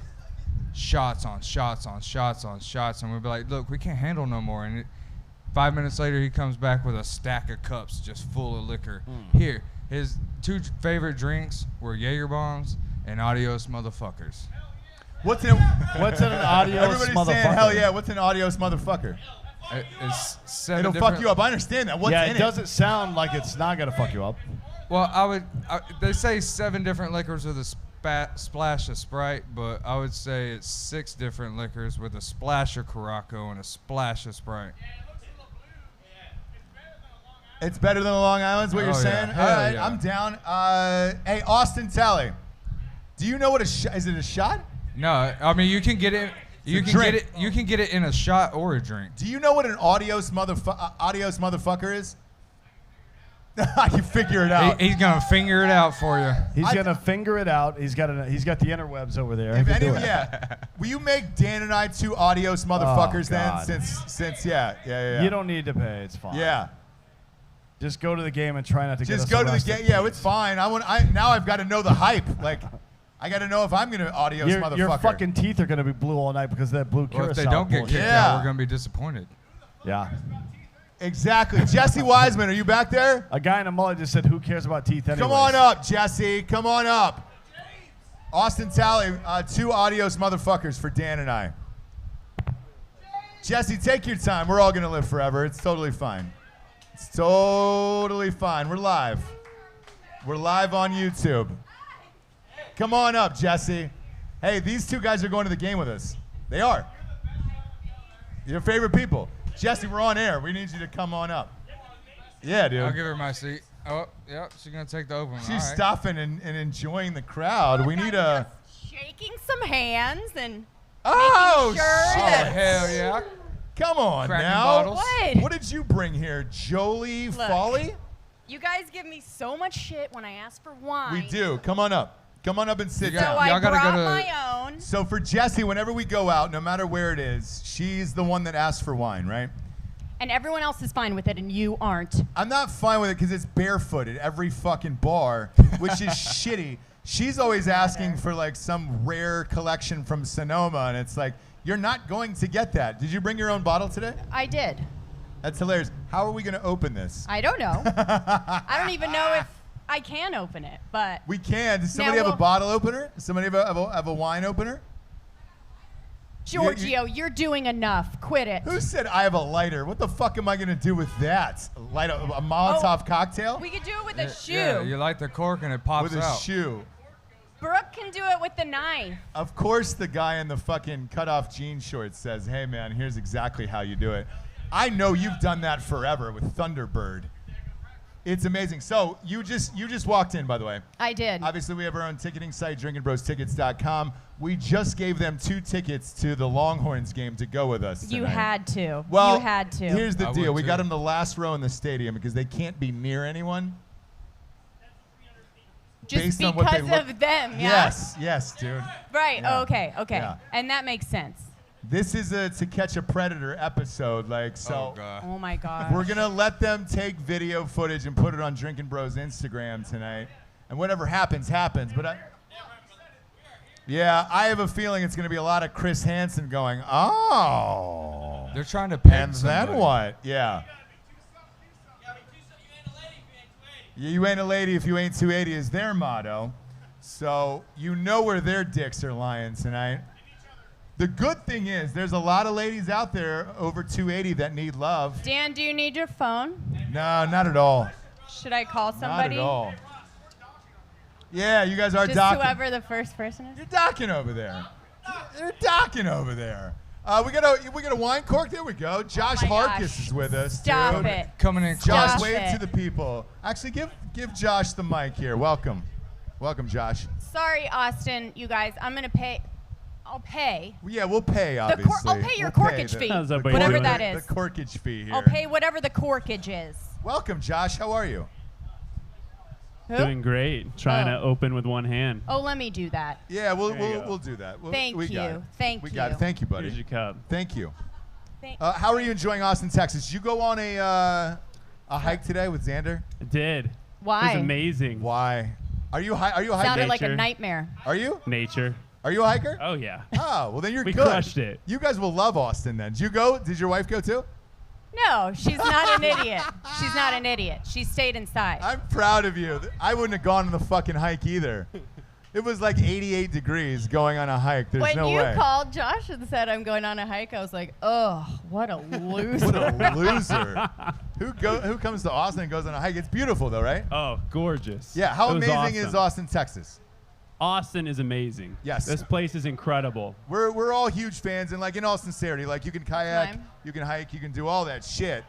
shots on shots on shots on shots, and we'd be like, "Look, we can't handle no more." And 5 minutes later, he comes back with a stack of cups just full of liquor. Here, his 2 favorite drinks were Jaeger bombs and Adios motherfuckers. What's in? What's in an adios Everybody's motherfucker? saying hell yeah. What's an adios motherfucker? It's 7 It'll different- fuck you up. I understand that. What's Yeah, in it doesn't sound like it's not gonna fuck you up. Well, they say 7 different liquors with a splash of Sprite, but I would say it's 6 different liquors with a splash of Caraco and a splash of Sprite. It's better than the Long Island's, what you're saying? Hell All right, yeah. I'm down. Hey, Austin Tally, do you know what is it a shot? No, I mean you can get it. You can drink. get it. You can get it in a shot or a drink. Do you know what an adios motherfucker is? I can figure it out. He's gonna finger it out for you. He's gonna finger it out. He's got the interwebs over there. If He can any, do it. yeah. Will you make Dan and I 2 adios motherfuckers God. then? Since yeah. You don't need to pay. It's fine. Yeah. Just go to the game and try not to get us Just go to the arrested, game. Yeah, please. it's fine. Now I've got to know the hype. Like, I got to know if I'm gonna adios motherfucker. Your fucking teeth are gonna be blue all night because of that blue Well, curacao. if they don't get bullshit. kicked Yeah. out, we're gonna be disappointed. Yeah. Exactly. Jesse Wiseman, are you back there? A guy in a mullet just said, "Who cares about teeth anyways?" Come on up, Jesse. Come on up. Austin Tally, 2 adios motherfuckers for Dan and I. Jesse, take your time. We're all gonna live forever. It's totally fine. It's totally fine. We're live. We're live on YouTube. Come on up, Jesse. Hey, these 2 guys are going to the game with us. They are. Your favorite people. Jesse, we're on air. We need you to come on up. Yeah, dude. I'll give her my seat. Oh, yep, she's gonna take the open one. She's All right. stuffing and enjoying the crowd. We need a. Shaking some hands and Oh, making sure shit. that Hell yeah. Come on Cracking now. bottles. What? What did you bring here? Jolie Look. Folly? you guys give me so much shit when I ask for wine. We do. Come on up. Come on up and sit So down. I Y'all gotta brought go to- my own. So for Jessie, whenever we go out, no matter where it is, she's the one that asks for wine, right? And everyone else is fine with it, and you aren't. I'm not fine with it because it's barefooted every fucking bar, which is shitty. She's always asking for like some rare collection from Sonoma, and it's like, you're not going to get that. Did you bring your own bottle today? I did. That's hilarious. How are we going to open this? I don't know. I don't even know if I can open it, but We can. Does somebody Now have a we'll- bottle opener? Does somebody have a wine opener? Giorgio, you're doing enough. Quit it. Who said I have a lighter? What the fuck am I going to do with that? Light a Molotov cocktail? We could do it with a shoe. Yeah, you light the cork and it pops With a out. shoe. Brooke can do it with the knife. Of course the guy in the fucking cut-off jean shorts says, hey man, here's exactly how you do it. I know you've done that forever with Thunderbird. It's amazing. So you just walked in, by the way. I did. Obviously, we have our own ticketing site, drinkinbrostickets.com. We just gave them 2 tickets to the Longhorns game to go with us You tonight. had to. Well, You had to. Here's the I deal. would We got too. them the last row in the stadium because they can't be near anyone. Just based on what they because look- of them, yeah? Yes, dude. Right, Yeah. okay. Yeah. And that makes sense. This is a To Catch a Predator episode. Like, so Oh, God. Oh my God. we're going to let them take video footage and put it on Drinkin Bros Instagram tonight. And whatever happens, happens. But I have a feeling it's going to be a lot of Chris Hansen going, oh. They're trying to peg And then somebody. what? Yeah. You ain't a lady if you ain't 280 is their motto. So you know where their dicks are lying tonight. The good thing is there's a lot of ladies out there over 280 that need love. Dan, do you need your phone? No, not at all. Should I call somebody? Not at all. Yeah, you guys are Just docking. whoever the first person is? You're docking over there. You're docking over there. We got a wine cork. There we go. Josh Oh my Harkis gosh. is with us. Stop dude. it. Coming in Josh, Stop wave it. to the people. Actually, give Josh the mic here. Welcome, Josh. Sorry, Austin, you guys. I'm going to pay. I'll pay. Yeah, we'll pay. Obviously, I'll pay your We'll corkage the- fee. How's that, Whatever buddy? that is. The corkage fee here. I'll pay whatever the corkage is. Welcome, Josh. How are you? Who? Doing great. Trying to open with one hand. Oh, let me do that. Yeah, There you go. we'll do that. Thank we you. Got it. Thank we got it. you. Thank you, buddy. Here's your cup. Thank you. Thank- How are you enjoying Austin, Texas? Did you go on a hike today with Xander? I did. Why? It was amazing. Why? Are you a hiker? Sounded like a Nature. nightmare. Are you? Nature. Are you a hiker? Oh, yeah. Oh, well then you're We good. crushed it. You guys will love Austin then. Did you go? Did your wife go too? No, she's not an idiot. She's not an idiot. She stayed inside. I'm proud of you. I wouldn't have gone on the fucking hike either. It was like 88 degrees going on a hike. There's when no you way. called Josh and said I'm going on a hike, I was like, oh, what a loser. What a loser. Who comes to Austin and goes on a hike? It's beautiful though, right? Oh, gorgeous. Yeah. How It was amazing is awesome. Austin, Texas? Austin is amazing. Yes. This place is incredible. We're all huge fans, and like in all sincerity, like you can kayak, Lime. you can hike, you can do all that shit.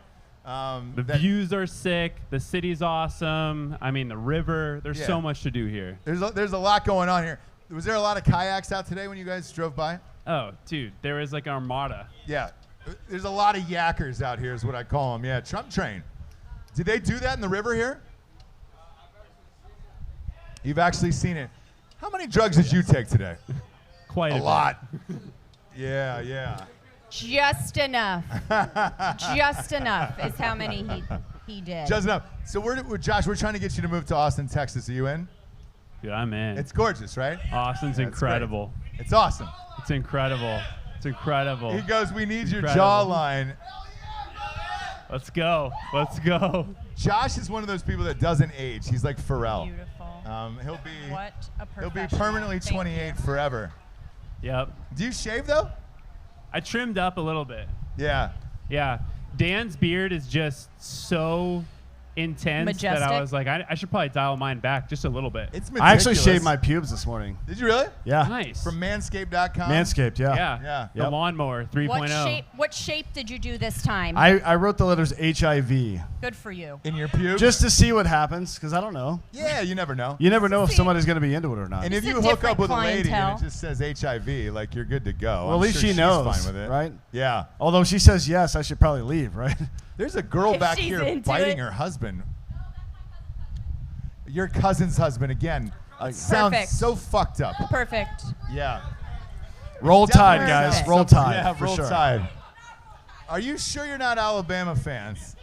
The views are sick. The city's awesome. I mean, the river. There's Yeah. so much to do here. There's a lot going on here. Was there a lot of kayaks out today when you guys drove by? Oh, dude, there is like an armada. Yeah. There's a lot of yackers out here is what I call them. Yeah, Trump train. Did they do that in the river here? You've actually seen it. How many drugs did you take today? Quite A bit. lot. Yeah. Just enough. Just enough is how many he did. Just enough. So Josh, we're trying to get you to move to Austin, Texas. Are you in? Dude, I'm in. It's gorgeous, right? Austin's That's incredible. great. It's awesome. It's incredible. It's incredible. He goes, we need your Incredible. jawline. Let's go. Let's go. Josh is one of those people that doesn't age. He's like Pharrell. Beautiful. He'll be What a he'll be professional. permanently Thank 28 you. forever. Yep. Do you shave though? I trimmed up a little bit. Yeah. Yeah. Dan's beard is just so intense that I Majestic. was like, I should probably dial mine back just a little bit. It's I actually meticulous. shaved my pubes this morning. Did you really? Yeah. Nice. From manscaped.com? Manscaped, yeah. Yeah. The Yep. lawnmower 3.0. What shape did you do this time? I wrote the letters HIV Good for you. In your pubes? just to see what happens, because I don't know. Yeah, you never know. You never know if See- somebody's going to be into it or not. And if It's you a hook up different with a lady and clientele. it just says HIV, like you're good to go. Well, I'm at least sure she she's knows, fine with it. right? Yeah. Although she says yes, I should probably leave, right? There's a girl If back she's here into biting it. her husband. Your cousin's husband again. Sounds Perfect. so fucked up. Perfect. Yeah. Roll Tide, Perfect. guys. Roll Tide. Yeah, for roll sure. Tide. Are you sure you're not Alabama fans?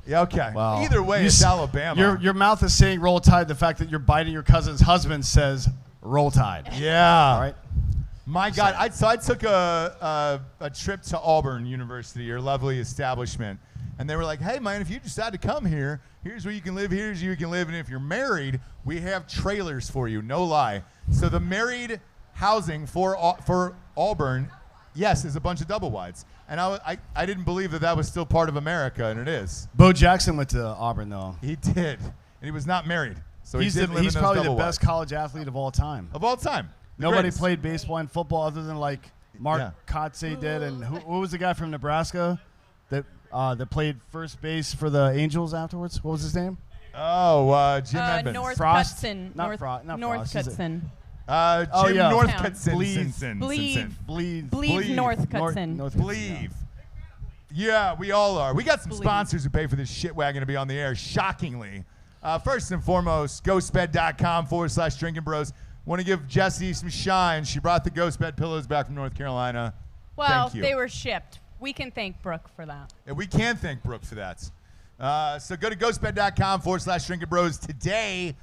Yeah, okay. Wow. Either way, You it's s- Alabama. Your mouth is saying Roll Tide. The fact that you're biting your cousin's husband says Roll Tide. yeah. All right. My God, I took a trip to Auburn University, your lovely establishment, and they were like, "Hey, man, if you decide to come here, here's where you can live. Here's where you can live, and if you're married, we have trailers for you. No lie." So the married housing for Auburn, yes, is a bunch of double wides, and I didn't believe that was still part of America, and it is. Bo Jackson went to Auburn, though. He did, and he was not married, so He's he didn't live in those probably the double best wides. college athlete of all time. Of all time. The Nobody greatest. played baseball and football other than like Mark Yeah. Kotze did, and who was the guy from Nebraska that played first base for the Angels afterwards? What was his name? Oh, Jim Edmonds. North Frost? Cutson. Not North, Frost, not North Frost, is it? Cutson. Jim yeah. Northcuttson. Believe. Bleed. Believe North Cutson. North Believe. Yeah, we all are. We got some Believe. sponsors who pay for this shit wagon to be on the air, shockingly. First and foremost, ghostbed.com/Drinkin Bros. Want to give Jessie some shine. She brought the Ghost Bed pillows back from North Carolina. Well, Thank you. they were shipped. We can thank Brooke for that. And we can thank Brooke for that. So go to ghostbed.com/Drinkin Bros today.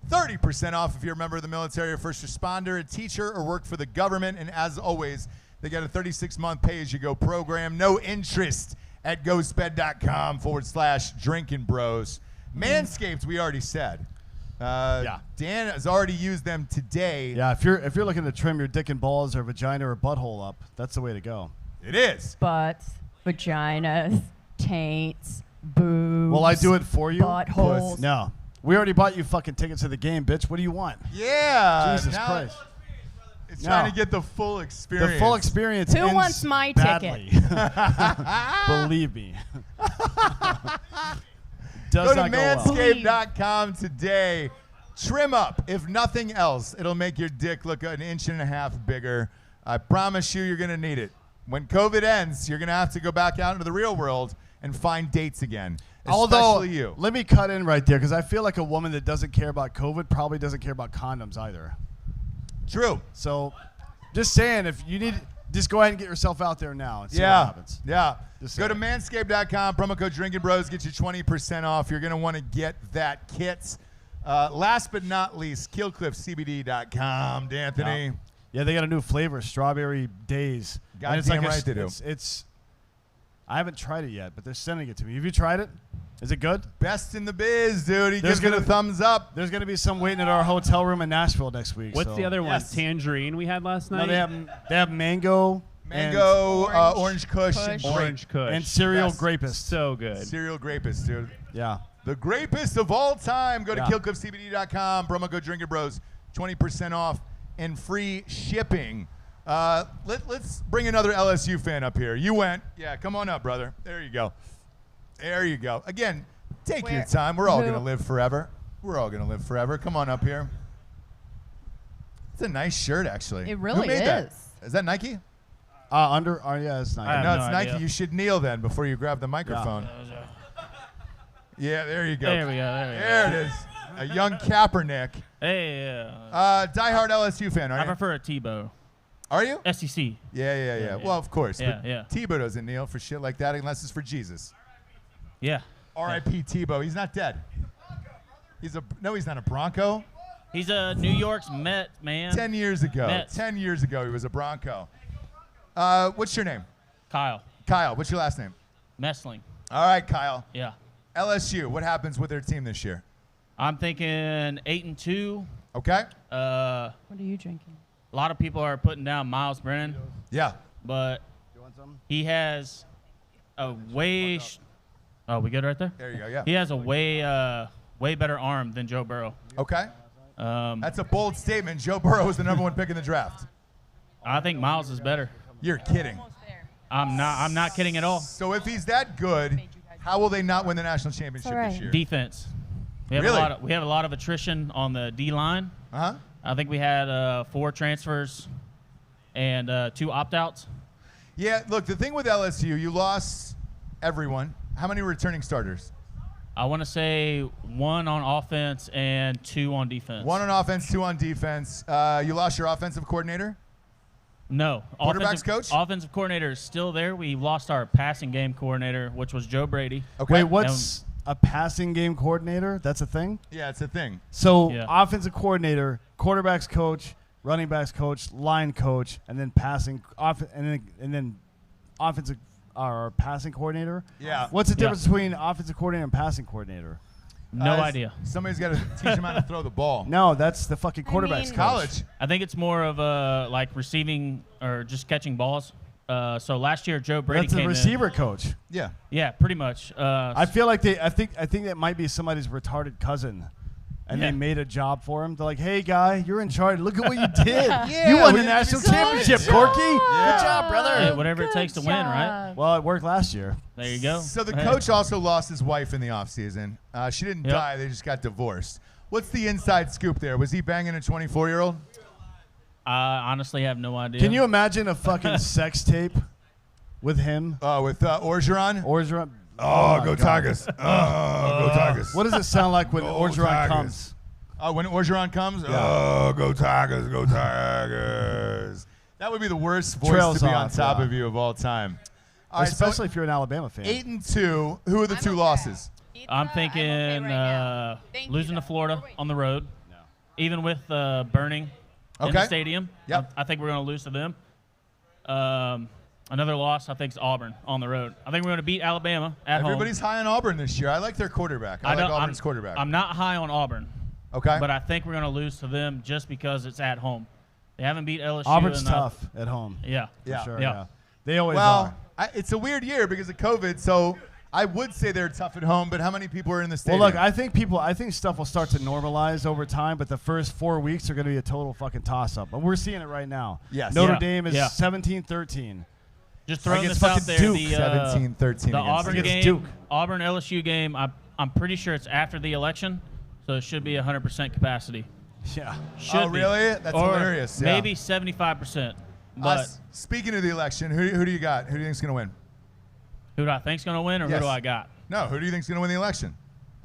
30% off if you're a member of the military or first responder, a teacher, or work for the government. And as always, they got a 36-month pay-as-you-go program. No interest at ghostbed.com/Drinkin Bros. Manscaped, we already said. Yeah. Dan has already used them today. Yeah, if you're looking to trim your dick and balls or vagina or butthole up, that's the way to go. It is. Butts, vaginas, taints, boobs. Will I do it for you? Buttholes. No. We already bought you fucking tickets to the game, bitch. What do you want? Yeah. Jesus now Christ. It's No. trying to get the full experience. The full experience Who ends wants my badly. Believe me. Does Go to not go well. manscaped.com today. Trim up. If nothing else, it'll make your dick look an inch and a half bigger. I promise you're going to need it. When COVID ends, you're going to have to go back out into the real world and find dates again. Although, Especially you. let me cut in right there because I feel like a woman that doesn't care about COVID probably doesn't care about condoms either. True. So, just saying, if you need, just go ahead and get yourself out there now and see what happens. Yeah. Just Go to saying. manscaped.com, promo code Drinkin Bros, get you 20% off. You're going to want to get that kit. Last but not least, killcliffcbd.com. D'Anthony. Yeah, they got a new flavor, strawberry days. God And it's damn like right they do. It's I haven't tried it yet, but they're sending it to me. Have you tried it? Is it good? Best in the biz, dude. He There's gives it a gonna- thumbs up. There's going to be some waiting at our hotel room in Nashville next week. What's so. the other one? Yes. Tangerine we had last night? No, they have mango, Mango, Orange orange kush, and Kush. grape. Orange Kush. and cereal Best. grapist. So good. Cereal grapist, dude. Yeah. The grapest of all time. Go to Yeah. killcliffcbd.com, promo code Drinkin Bros. 20% off, and free shipping. Let's bring another LSU fan up here. You went. Yeah, come on up, brother. There you go. There you go. Again, take your time. We're all going to live forever. We're all going to live forever. Come on up here. It's a nice shirt, actually. It Who really made that? is. Is that Nike? Yeah, it's Nike. No, it's Nike. You should kneel then before you grab the microphone. Yeah, there you go. There we go. There it is. A young Kaepernick. Hey, diehard LSU fan, are you? I prefer a Tebow. Are you? SEC. Yeah. Well, of course. Yeah, but yeah. Tebow doesn't kneel for shit like that unless it's for Jesus. Yeah. R.I.P. Tebow. He's not dead. He's not a Bronco. He's a New York's Met, man. 10 years ago. Mets. 10 years ago, he was a Bronco. What's your name? Kyle. Kyle. What's your last name? Messling. All right, Kyle. Yeah. LSU. What happens with their team this year? I'm thinking 8-2. Okay. What are you drinking? A lot of people are putting down Miles Brennan. Yeah. But he has a way. We good right there? There you go. Yeah. He has a way better arm than Joe Burrow. Okay. That's a bold statement. Joe Burrow was the #1 pick in the draft. I think Miles is better. You're kidding. I'm not kidding at all. So if he's that good, how will they not win the national championship this year? Defense. We have Really? we have a lot of attrition on the D line. Uh-huh. I think we had 4 transfers and 2 opt-outs. Yeah, look, the thing with LSU, you lost everyone. How many returning starters? I want to say 1 on offense and 2 on defense. 1 on offense, 2 on defense. You lost your offensive coordinator? No. Quarterbacks coach? Offensive coordinator is still there. We lost our passing game coordinator, which was Joe Brady. Okay. Wait, what's a passing game coordinator? That's a thing? Yeah, it's a thing. So Yeah. offensive coordinator, quarterbacks coach, running backs coach, line coach, and then and then offensive or passing coordinator. Yeah. What's the difference between offensive coordinator and passing coordinator? No idea. Somebody's got to teach him how to throw the ball. No, that's the fucking quarterbacks coach. College. I think it's more of like receiving or just catching balls. So last year Joe Brady That's came the in. receiver coach. Yeah. Yeah, pretty much. I feel like I think that might be somebody's retarded cousin. And Yeah. they made a job for him. They're like, "Hey, guy, you're in charge. Look at what you did. Yeah, you won we the did national good championship, job. Corky. Yeah. Good job, brother. Hey, whatever it takes to win, right? Well, it worked last year. There you go. So the Hey. coach also lost his wife in the offseason. She didn't Yep. die. They just got divorced. What's the inside scoop there? Was he banging a 24-year-old? I honestly have no idea. Can you imagine a fucking sex tape with him? With Orgeron? Orgeron. Oh, my go God. Tigers. Go Tigers. What does it sound like when Go Orgeron Tigers. comes? When Orgeron comes? Oh, go Tigers. Go Tigers. That would be the worst voice Trails to be on off, top yeah. of you of all time. All right, so Especially if you're an Alabama fan. 8-2. Who are the 2 losses? I'm thinking losing to Florida on the road, even with burning in the Okay. stadium. Yep. I think we're going to lose to them. Another loss, I think, is Auburn on the road. I think we're going to beat Alabama at home. Everybody's high on Auburn this year. I like their quarterback. I like Auburn's quarterback. I'm not high on Auburn. Okay. But I think we're going to lose to them just because it's at home. They haven't beat LSU. Auburn's enough. tough at home. Yeah. For Yeah. sure, Yeah. yeah. They always Well, are. it's a weird year because of COVID, so I would say they're tough at home, but how many people are in the Well, stadium? look, I think stuff will start to normalize over time, but the first 4 weeks are going to be a total fucking toss-up. And we're seeing it right now. Yes. Notre Yeah. Dame is Yeah. 17-13. Just throwing Against this out fucking there. Duke. The 17-13 the against Auburn Duke. game, Against Duke. Auburn LSU game. I'm pretty sure it's after the election, so it should be 100% capacity. Yeah. Should be. really? That's Or hilarious. Yeah. Maybe 75%. But Speaking of the election, who do you got? Who do you think's going to win? who do I think's going to win, or Yes. who do I got? No, who do you think's going to win the election?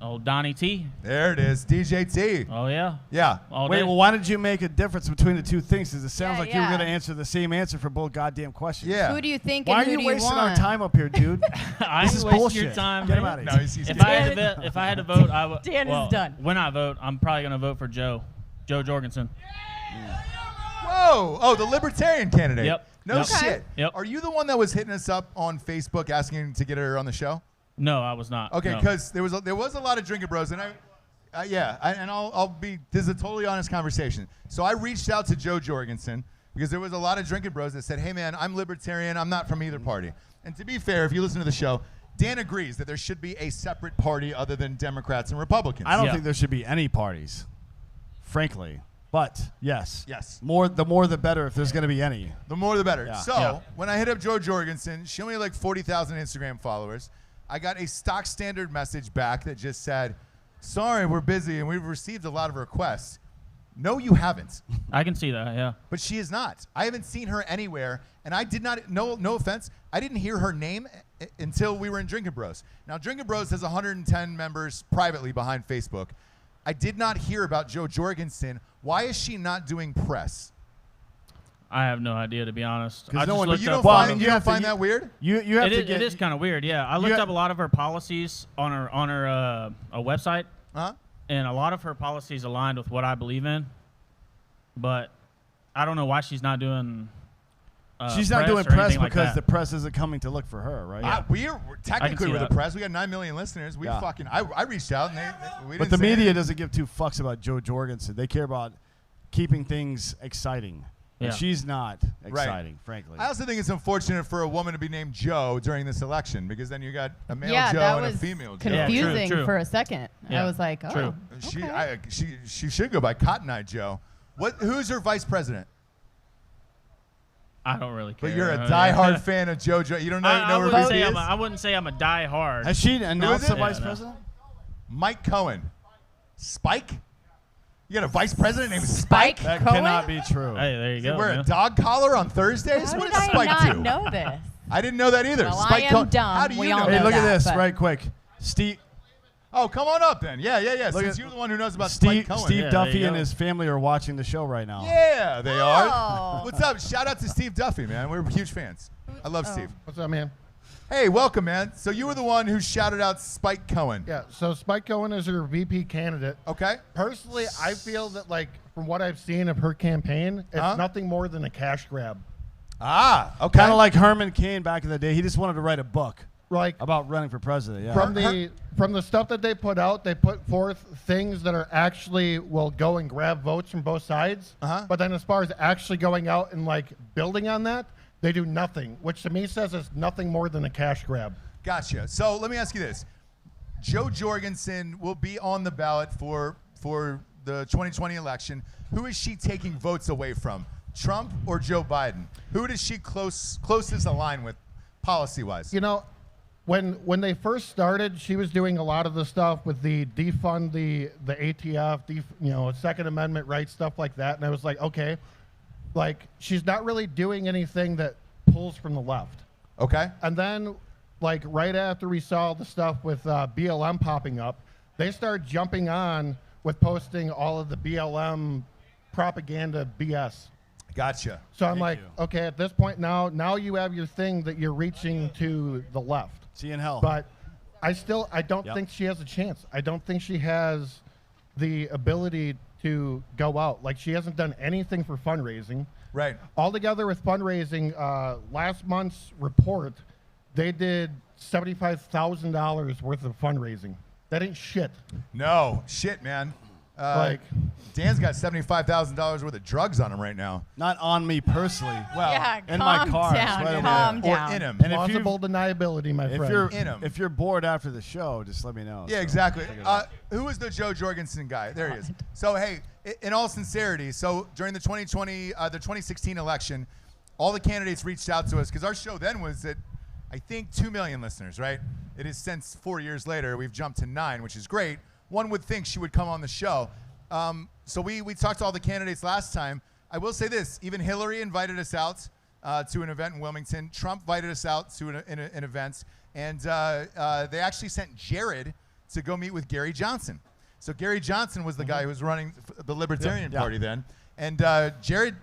Oh, Donnie T. There it is, DJT. Oh yeah. Yeah. All Wait, day. well, why did you make a difference between the two things? Because it sounds Yeah, like you were yeah. going to answer the same answer for both goddamn questions. Yeah. Who do you think Why and are who you do you wasting want? our time up here, dude? I This ain't is wasting bullshit. your time. Get him man. out of No, here. he's If kidding. I had to vote, I would. Dan is well, done. When I vote, I'm probably gonna vote for Joe Jorgensen. Whoa! Oh, the Libertarian candidate. Yep. No Yep. shit. Yep. Are you the one that was hitting us up on Facebook asking to get her on the show? No, I was not. Okay, no. because there was a lot of Drinkin Bros, and I'll be. This is a totally honest conversation. So I reached out to Joe Jorgensen because there was a lot of Drinkin Bros that said, "Hey man, I'm libertarian. I'm not from either party." And to be fair, if you listen to the show, Dan agrees that there should be a separate party other than Democrats and Republicans. I don't Yeah. think there should be any parties, frankly. But yes. Yes. The more the better if there's going to be any. The more the better. Yeah. So when I hit up Joe Jorgensen, she only had like 40,000 Instagram followers. I got a stock standard message back that just said, sorry, we're busy and we've received a lot of requests. No, you haven't. I can see that, yeah. But she is not. I haven't seen her anywhere, and I did not, no offense, I didn't hear her name until we were in Drinkin Bros. Now, Drinkin Bros has 110 members privately behind Facebook. I did not hear about Joe Jorgensen. Why is she not doing press? I have no idea, to be honest. I No just one, looked you up don't on find, them. you don't find that weird? You have to It is kind of weird, yeah. I looked up a lot of her policies on her website, and a lot of her policies aligned with what I believe in. But I don't know why she's not doing. She's not doing press because the press isn't coming to look for her, right? We're technically we're the that. press. We got 9 million listeners. We fucking I reached out and we but didn't the say media anything. doesn't give two fucks about Joe Jorgensen. They care about keeping things exciting. Yeah. And she's not exciting, frankly. I also think it's unfortunate for a woman to be named Joe during this election because then you got a male Yeah, Joe that and a was female Joe. confusing True. for a second. Yeah. I was like, oh, True. She should go by Cotton Eye Joe. Who's her vice president? I don't really care. But you're a diehard fan of JoJo. You don't know, I where wouldn't he say is? I wouldn't say I'm a diehard. Has she announced Who the is it? vice president? Mike Cohen. Spike? You got a vice president named Spike? That Cohen? cannot be true. Hey, there you Does he go. wear man. a dog collar on Thursdays? How What did does I Spike not do? know this? I didn't know that either. Well, Spike I am Cohen. dumb. How do We you all know? Hey, know look at that, this but- right quick. Steve Oh, come on up then. Yeah. Look Since at- you're the one who knows about Spike Cohen. Steve Yeah, Duffy there you and go. his family are watching the show right now. Yeah, they are. Oh. What's up? Shout out to Steve Duffy, man. We're huge fans. I love Steve. What's up, man? Hey, welcome, man. So you were the one who shouted out Spike Cohen. Yeah, so Spike Cohen is her VP candidate. Okay. Personally, I feel that, like, from what I've seen of her campaign, it's nothing more than a cash grab. Ah, okay. Kind of like Herman Cain back in the day. He just wanted to write a book Like, about running for president. Yeah. from the stuff that they put out, they put forth things that are actually will go and grab votes from both sides. But then as far as actually going out and, like, building on that, they do nothing, which to me says it's nothing more than a cash grab. Gotcha. So let me ask you this. Joe Jorgensen will be on the ballot for the 2020 election. Who is she taking votes away from? Trump or Joe Biden? Who does she closest align with policy-wise? You know, when they first started, she was doing a lot of the stuff with the defund the ATF, Second Amendment rights, stuff like that. And I was like, okay, like she's not really doing anything that pulls from the left. Okay. And then, like right after we saw the stuff with BLM popping up, they started jumping on with posting all of the BLM propaganda BS. Gotcha. So I'm like, okay, at this point now you have your thing that you're reaching to the left. See you in hell. But I don't think she has a chance. I don't think she has the ability to go out. Like, she hasn't done anything for fundraising. Right. Altogether with fundraising, last month's report, they did $75,000 worth of fundraising. That ain't shit. No. Shit, man. Dan's got $75,000 worth of drugs on him right now. Not on me personally. Well, Yeah, in my calm car. down, Right over calm there. down. Or in him. And if you Plausible deniability, my friend. if you're bored after the show, just let me know. Yeah, So, exactly. check it out. Who is the Joe Jorgensen guy? There he is. So, hey, in all sincerity, so during the 2016 election, all the candidates reached out to us because our show then was at, I think, 2 million listeners, right? It is since 4 years later, we've jumped to 9, which is great. One would think she would come on the show. So we talked to all the candidates last time. I will say this, even Hillary invited us out to an event in Wilmington. Trump invited us out to an event. And they actually sent Jared to go meet with Gary Johnson. So Gary Johnson was the guy who was running the Libertarian Party then. And Jared,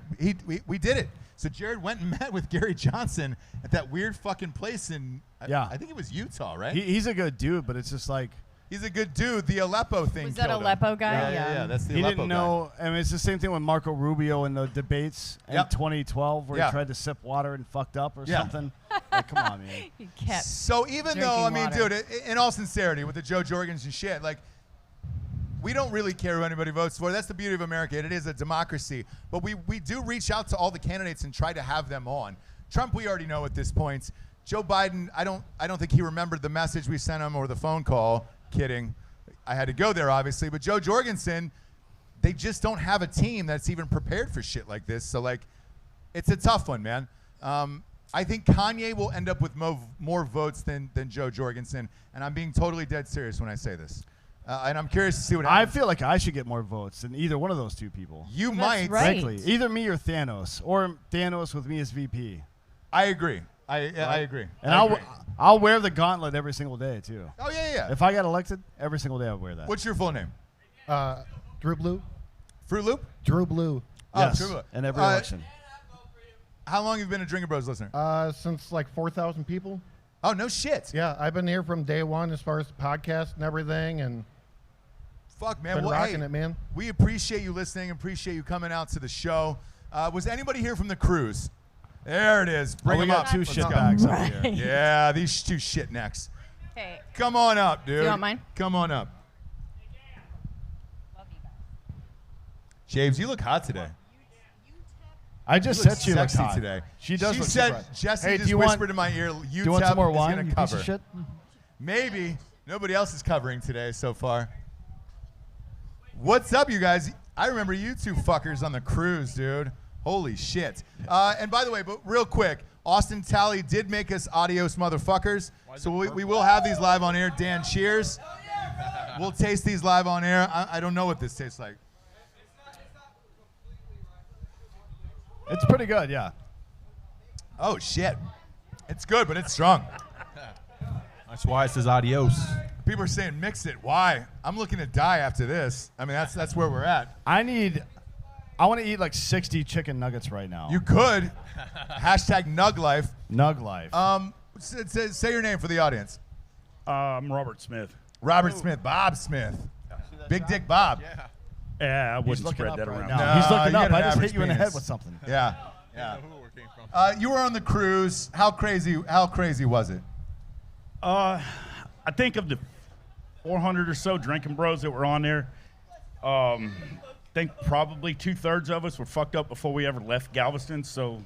we did it. So Jared went and met with Gary Johnson at that weird fucking place in, I think it was Utah, right? He's a good dude, but it's just like, he's a good dude. The Aleppo thing Was that killed him. Aleppo guy? Yeah, that's the he Aleppo didn't know. I mean, it's the same thing with Marco Rubio in the debates in 2012 where he tried to sip water and fucked up or something. Like, come on, man. He kept So even though, I mean, water. dude, in all sincerity, with the Joe Jorgensen shit, like, we don't really care who anybody votes for. That's the beauty of America. It is a democracy. But we do reach out to all the candidates and try to have them on. Trump, we already know at this point. Joe Biden, I don't think he remembered the message we sent him or the phone call. Kidding. I had to go there, obviously. But Joe Jorgensen, they just don't have a team that's even prepared for shit like this. So like, it's a tough one, man. I think Kanye will end up with more votes than Joe Jorgensen, and I'm being totally dead serious when I say this. And I'm curious to see what happens. I feel like I should get more votes than either one of those two people. You might. right. Frankly, either me or Thanos, or Thanos with me as VP. I agree. I agree. And I agree. I'll wear the gauntlet every single day too. Oh yeah. If I got elected, every single day I'll wear that. What's your full name? Drew Blue. Fruit Loop? Drew Blue. Yes, True Blue. in every election. How long have you been a Drinkin Bros listener? Since like 4,000 people. Oh, no shit. Yeah, I've been here from day one as far as the podcast and everything, and fuck, man. been Well, rocking hey, it, man. we appreciate you listening. Appreciate you coming out to the show. Was anybody here from the cruise? There it is. Bring we them got up. two Let's shit go. bags up here. Yeah, these two shit necks. Okay. Come on up, dude. You want mine? Come on up. James, you look hot today. I just You look said she looks sexy hot today. She does. She look said, super hot. Jessie Hey, just do you whispered want, in my ear, do you want some more is wine? gonna You piece cover. of shit. Maybe. Nobody else is covering today so far. What's up, you guys? I remember you two fuckers on the cruise, dude. Holy shit. And by the way, but real quick, Austin Talley did make us adios motherfuckers. So we will have these live on air. Dan, cheers. We'll taste these live on air. I don't know what this tastes like. It's pretty good, yeah. Oh, shit. It's good, but it's strong. That's why it says adios. People are saying mix it. Why? I'm looking to die after this. I mean, that's where we're at. I want to eat like 60 chicken nuggets right now. You could. Hashtag Nug Life. Nug Life. Say your name for the audience. I'm Robert Smith. Robert Smith. Bob Smith. Big Dick Bob. Yeah, I He's wouldn't looking spread up that right around. now. He's looking you up. got I an just average hit you in the penis. head with something. Yeah. You were on the cruise. How crazy was it? I think of the 400 or so Drinkin Bros that were on there, I think probably 2/3 of us were fucked up before we ever left Galveston. So,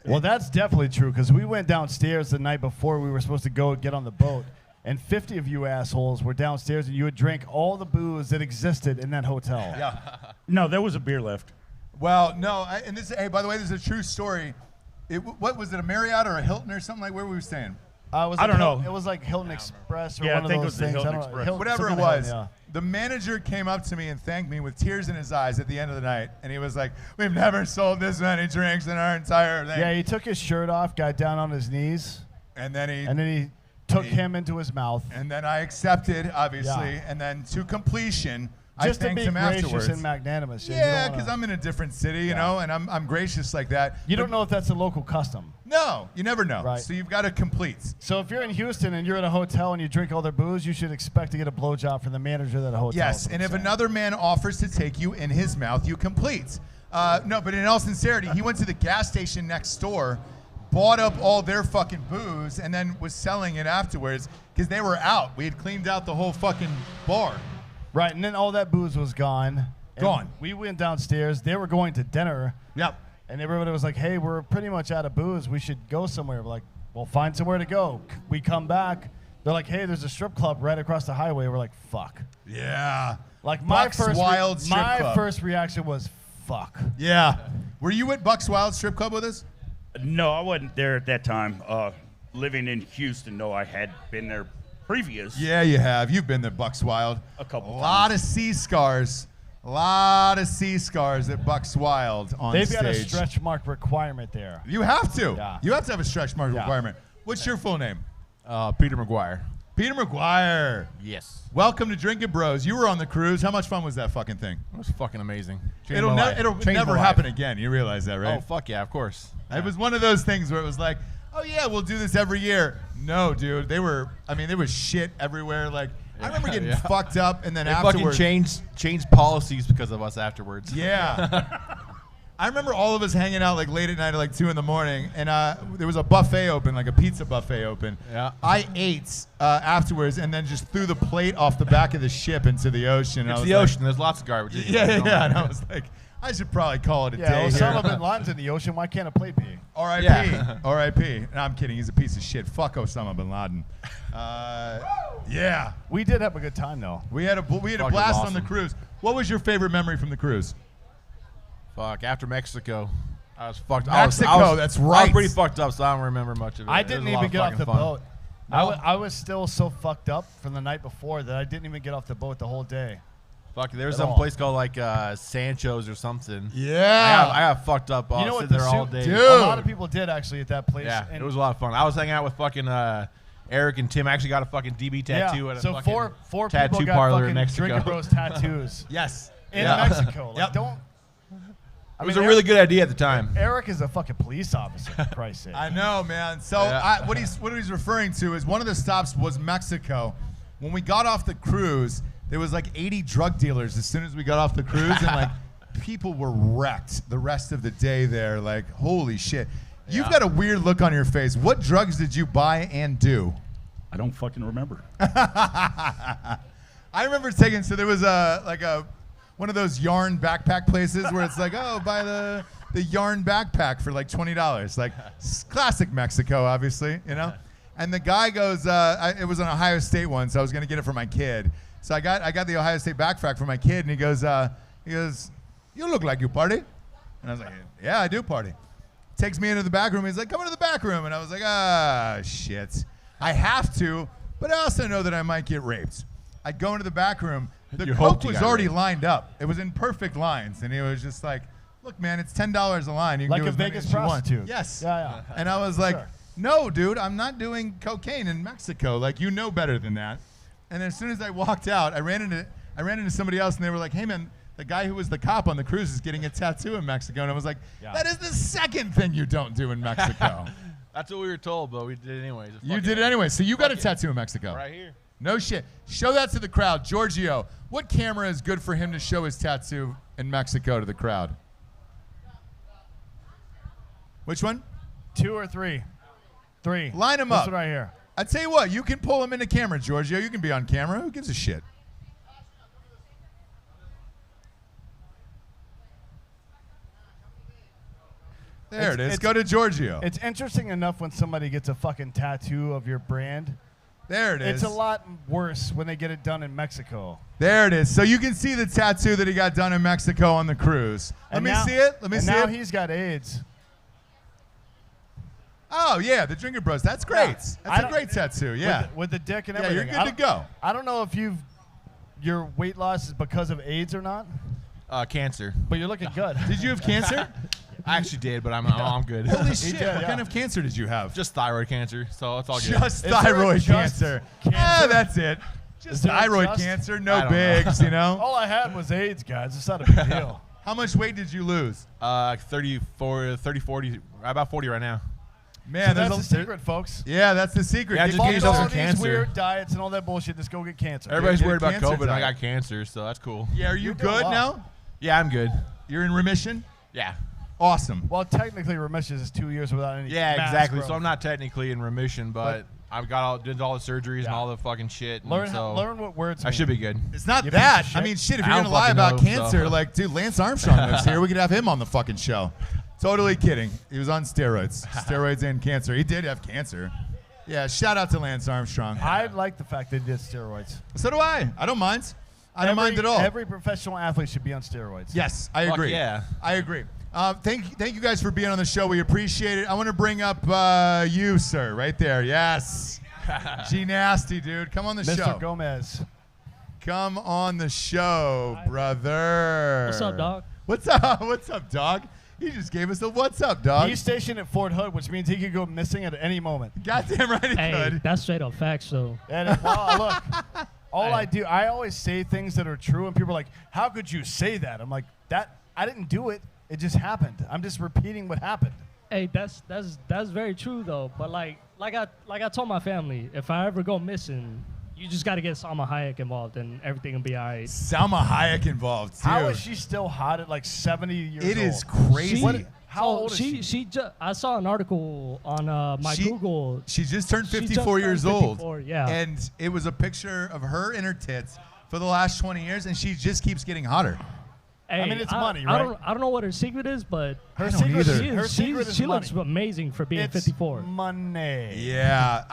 Well, that's definitely true because we went downstairs the night before we were supposed to go get on the boat, and 50 of you assholes were downstairs and you would drink all the booze that existed in that hotel. Yeah. no, there was a beer left. Well, no. And this. Hey, by the way, this is a true story. What was it? A Marriott or a Hilton or something like? Where were we staying? I don't know. It was like Hilton Express or Yeah, one I think of it those was the things. Hilton I don't know. Express. Hilton- Whatever it something was, Hilton, the manager came up to me and thanked me with tears in his eyes at the end of the night, and he was like, "We've never sold this many drinks in our entire thing." Yeah, he took his shirt off, got down on his knees, and then he took him into his mouth. And then I accepted, obviously, Yeah. and then to completion, Just I to thanked be him gracious afterwards. and magnanimous. Yeah, because I'm in a different city, you know, and I'm gracious like that. You don't know if that's a local custom. No, you never know. Right. So you've got to complete. So if you're in Houston and you're at a hotel and you drink all their booze, you should expect to get a blowjob from the manager of that hotel. Yes, and if another man offers to take you in his mouth, you complete. No, but in all sincerity, he went to the gas station next door, bought up all their fucking booze, and then was selling it afterwards because they were out. We had cleaned out the whole fucking bar. Right, and then all that booze was gone. And Gone. We went downstairs. They were going to dinner. Yep. And everybody was like, hey, we're pretty much out of booze. We should go somewhere. We're like, well, find somewhere to go. We come back. They're like, hey, there's a strip club right across the highway. We're like, fuck. Yeah. Like my Buck's first Wild Strip Club. first reaction was fuck. Yeah. Were you at Buck's Wild Strip Club with us? No, I wasn't there at that time. Living in Houston, no, I had been there previous. Yeah, you have. You've been to Buck's Wild. A couple times. A lot of sea scars. A lot of sea scars at Buck's Wild on They've stage. got a stretch mark requirement there. You have to. Yeah. You have to have a stretch mark Yeah. requirement. What's your full name? Peter McGuire. Peter McGuire. Yes. Welcome to Drinkin Bros. You were on the cruise. How much fun was that fucking thing? It was fucking amazing. It'll never happen again. You realize that, right? Oh, fuck yeah, of course. It was one of those things where it was like, oh yeah, we'll do this every year. No, dude. There was shit everywhere. Like, I remember getting fucked up, and then They afterwards. fucking changed policies because of us afterwards. Yeah. I remember all of us hanging out like late at night at like 2 in the morning, and there was a buffet open, like a pizza buffet open. Yeah. I ate afterwards and then just threw the plate off the back of the ship into the ocean. It's the ocean. There's lots of garbage. Yeah. And I was like, I should probably call it a day. Osama here. bin Laden's in the ocean. Why can't a plate be? R.I.P. Yeah. R.I.P. No, I'm kidding. He's a piece of shit. Fuck Osama bin Laden. Yeah. We did have a good time though. We had a Fuck, it was blast on awesome. the cruise. What was your favorite memory from the cruise? Fuck, after Mexico, I was fucked. Mexico, that's I right. was pretty fucked up, so I don't remember much of it. I It was didn't a lot even of get off fucking the fun. boat. No. I was still so fucked up from the night before that I didn't even get off the boat the whole day. Fuck, there was At some all. place called like Sancho's or something. Yeah. I got fucked up. You know what? Sitting there all day. A lot of people did actually at that place. Yeah, and it was a lot of fun. I was hanging out with fucking Eric and Tim. I actually got a fucking DB tattoo at a so fucking four tattoo people got parlor fucking in Mexico. Drinkin Bros tattoos. Yes. In Yeah. Mexico. Like, don't. It was a really good idea at the time. Eric is a fucking police officer, for Christ's sake. I know, man. So Yeah. what he's referring to is one of the stops was Mexico. When we got off the cruise, there was like 80 drug dealers as soon as we got off the cruise, and like people were wrecked the rest of the day there. Like, holy shit. You've got a weird look on your face. What drugs did you buy and do? I don't fucking remember. I remember taking, so there was one of those yarn backpack places where it's like, oh, buy the yarn backpack for like $20. Like, classic Mexico, obviously, you know? And the guy goes, it was an Ohio State one, so I was going to get it for my kid. So I got the Ohio State backpack for my kid, and he goes, you look like you party. And I was like, yeah, I do party. Takes me into the back room. He's like, come into the back room. And I was like, shit. I have to, but I also know that I might get raped. I go into the back room. The You coke hoped you was got already raped. lined up. It was in perfect lines. And he was just like, look, man, it's $10 a line. You can Like do a as many Vegas as you want." prostitute. Yes. Yeah. And I was like, Sure. no, dude, I'm not doing cocaine in Mexico. Like, you know better than that. And as soon as I walked out, I ran into somebody else, and they were like, hey, man, the guy who was the cop on the cruise is getting a tattoo in Mexico. And I was like, that is the second thing you don't do in Mexico. That's what we were told, but we did it anyways. You did it anyway. So you got a tattoo in Mexico. Right here. No shit. Show that to the crowd. Giorgio, what camera is good for him to show his tattoo in Mexico to the crowd? Which one? 2 or 3? 3. Line them This up. one right here. I tell you what, you can pull him into camera, Giorgio. You can be on camera. Who gives a shit? There it is. Go to Giorgio. It's interesting enough when somebody gets a fucking tattoo of your brand. There it is. It's a lot worse when they get it done in Mexico. There it is. So you can see the tattoo that he got done in Mexico on the cruise. Let me see it. Let me see now it. he's got AIDS. Oh, yeah, the Drinkin Bros. That's great. That's a great tattoo, yeah. With the dick and Yeah, everything. you're good to go. I don't know if your weight loss is because of AIDS or not, Cancer. but you're looking good. Did you have cancer? I actually did, but I'm good. Holy shit. What kind of cancer did you have? Just thyroid cancer, so it's all good. Just thyroid cancer. Ah, that's it. Just thyroid cancer, I no don't know. bigs, you know? All I had was AIDS, guys. It's not a big deal. How much weight did you lose? 30, 40, about 40 right now. Man, So there's that's the secret, folks. Yeah, that's the secret. Yeah, Get just get yourself all some these cancer. weird diets and all that bullshit. Just go get cancer. Everybody's Get a worried about cancer COVID, and I diet. got cancer, so that's cool. Yeah, are you You're doing good well. now? Yeah, I'm good. You're in remission? Yeah. Awesome. Well, technically, remission is 2 years without any. Yeah, mass exactly. growth. So I'm not technically in remission, but I've did all the surgeries and all the fucking shit. And Learn so learn what words. I should be good. It's not You piece that. of I shit. mean, shit, if I you're don't going to lie fucking about know, cancer, so. like, dude, Lance Armstrong lives here. We could have him on the fucking show. Totally kidding. He was on steroids. Steroids and cancer. He did have cancer. Yeah, shout out to Lance Armstrong. I like the fact that he did steroids. So do I. I don't mind. I don't mind at all. Every professional athlete should be on steroids. Yes, I Fuck agree. yeah. I agree. Thank you guys for being on the show. We appreciate it. I want to bring up you, sir, right there. Yes. G Nasty, dude. Come on the Mr. show. Gomez. Come on the show, brother. What's up, dog? What's up? What's up, dog? He just gave us a what's up, dog. He's stationed at Fort Hood, which means he could go missing at any moment. Goddamn right he Hey, could. that's straight up facts, though. And well, look, I always say things that are true, and people are like, "How could you say that?" I'm like, "That I didn't do it. It just happened. I'm just repeating what happened." Hey, that's very true though. But like I told my family, if I ever go missing, you just got to get Salma Hayek involved, and everything will be all right. Salma Hayek involved, too. How is she still hot at like 70 years old? It is crazy. How old is she? I saw an article on my Google. She just turned She 54 years turned old. 54, yeah. And it was a picture of her in her tits for the last 20 years, and she just keeps getting hotter. I mean, it's money, I right? don't know what her secret is, but Her secret is she, her secret is she money. looks amazing for being It's 54. money. Yeah,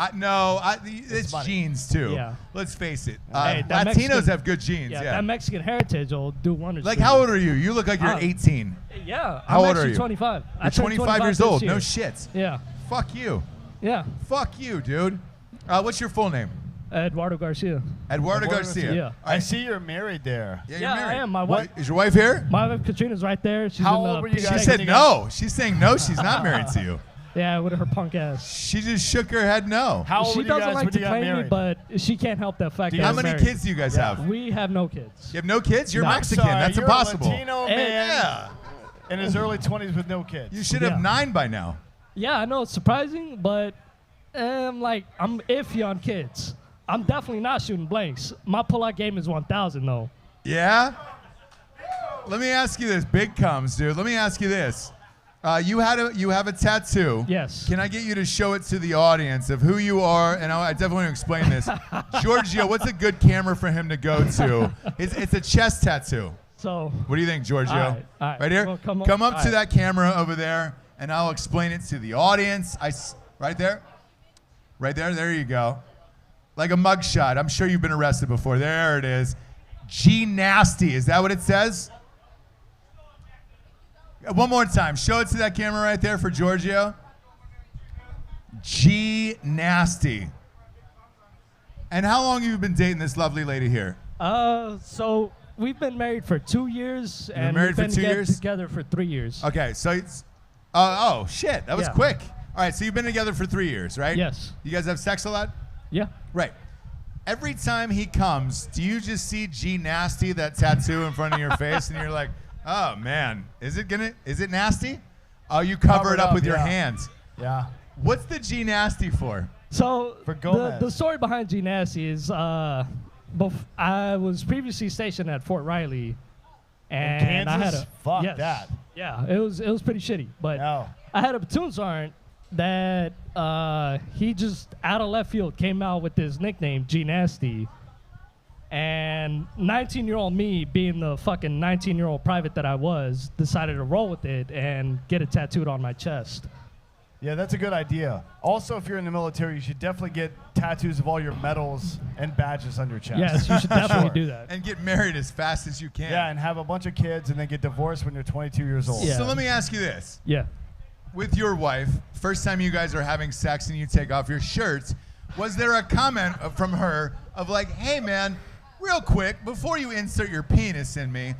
it's money. genes too. Yeah. Let's face it. Hey, that Latinos Mexican- have good genes. Yeah. That Mexican heritage will do wonders. Like, for how you. old are you? You look like you're 18. Yeah. How I'm old are actually you? 25. I You're turned 25 years this old. year. No shit. Yeah. Fuck you. Yeah. Fuck you, dude. What's your full name? Eduardo Garcia. Eduardo Garcia. Yeah. I see you're married there. Yeah, Yeah, you're married. I am. My wife. Is your wife here? My wife Katrina's right there. She's How in the old were you She guys said when you no. She's saying no. She's not married to you. Yeah, with her punk ass. She just shook her head no. How old She were you doesn't guys like when to you got claim me, married? but she can't help that fact. How that many I'm kids do you guys have? We have no kids. You have no kids? You're No. Mexican. Sorry, That's you're impossible. A Latino man Yeah. in his early 20s with no kids. You should have Yeah. 9 by now. Yeah, I know it's surprising, but I'm iffy on kids. I'm definitely not shooting blanks. My pull-out game is 1,000 though. Yeah? Let me ask you this. Big comes, dude. Let me ask you this. You have a tattoo. Yes. Can I get you to show it to the audience of who you are? And I definitely want to explain this. Giorgio, what's a good camera for him to go to? It's a chest tattoo. So. What do you think, Giorgio? All right. Right here? Well, come come on. up to that camera over there, and I'll explain it to the audience. Right there? Right there? There you go. Like a mugshot. I'm sure you've been arrested before. There it is. G Nasty. Is that what it says? One more time. Show it to that camera right there for Giorgio. G Nasty. And how long have you been dating this lovely lady here? So we've been married for 2 years, You've been and married we've for been 2 years? together for 3 years. Okay, so it's. Oh, shit. That was Yeah. quick. All right, so you've been together for 3 years, right? Yes. You guys have sex a lot? Yeah. Right. Every time he comes, do you just see G Nasty, that tattoo in front of your face, and you're like, oh, man, is it nasty? Oh, you cover it up with your yeah. hands. Yeah. What's the G Nasty for? So For Gomez. the story behind G Nasty is I was previously stationed at Fort Riley, and I had Kansas? a Fuck yes. that. Yeah, it was pretty shitty, but No. I had a platoon sergeant that he just out of left field came out with his nickname G Nasty, and 19-year-old me, being the fucking 19-year-old private that I was, decided to roll with it and get it tattooed on my chest. Yeah, that's a good idea. Also, if you're in the military, you should definitely get tattoos of all your medals and badges on your chest. Yes, you should definitely do that. And get married as fast as you can. Yeah, and have a bunch of kids and then get divorced when you're 22 years old. Yeah. So let me ask you this. Yeah. With your wife, first time you guys are having sex and you take off your shirts, was there a comment from her of like, hey man, real quick, before you insert your penis in me,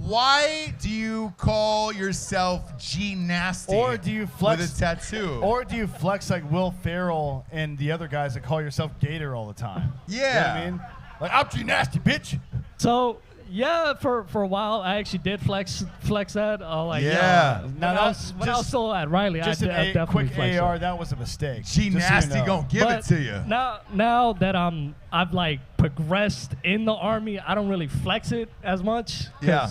why do you call yourself G Nasty? Or do you flex with a tattoo? Or do you flex like Will Ferrell and the other guys that call yourself Gator all the time? Yeah. You know what I mean? Like, I'm G Nasty, bitch. So yeah, for a while I actually did flex that. Yeah. When Now I that's was still at Riley, Just I an definitely quick flexed AR, it. that was a mistake. G Just so you Nasty know. gonna give it to you. Now that I've like progressed in the Army, I don't really flex it as much. 'Cause, Yeah.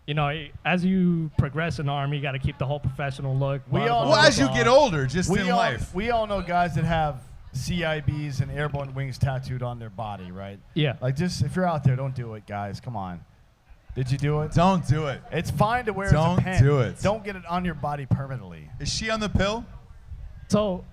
You know, as you progress in the Army, you got to keep the whole professional look. Well, as you get older, just in life. We all know guys that have CIBs and airborne wings tattooed on their body, right? Yeah. Like, just if you're out there, don't do it, guys. Come on. Did you do it? Don't do it. It's fine to wear as a Don't pen. do it. Don't get it on your body permanently. Is she on the pill? So,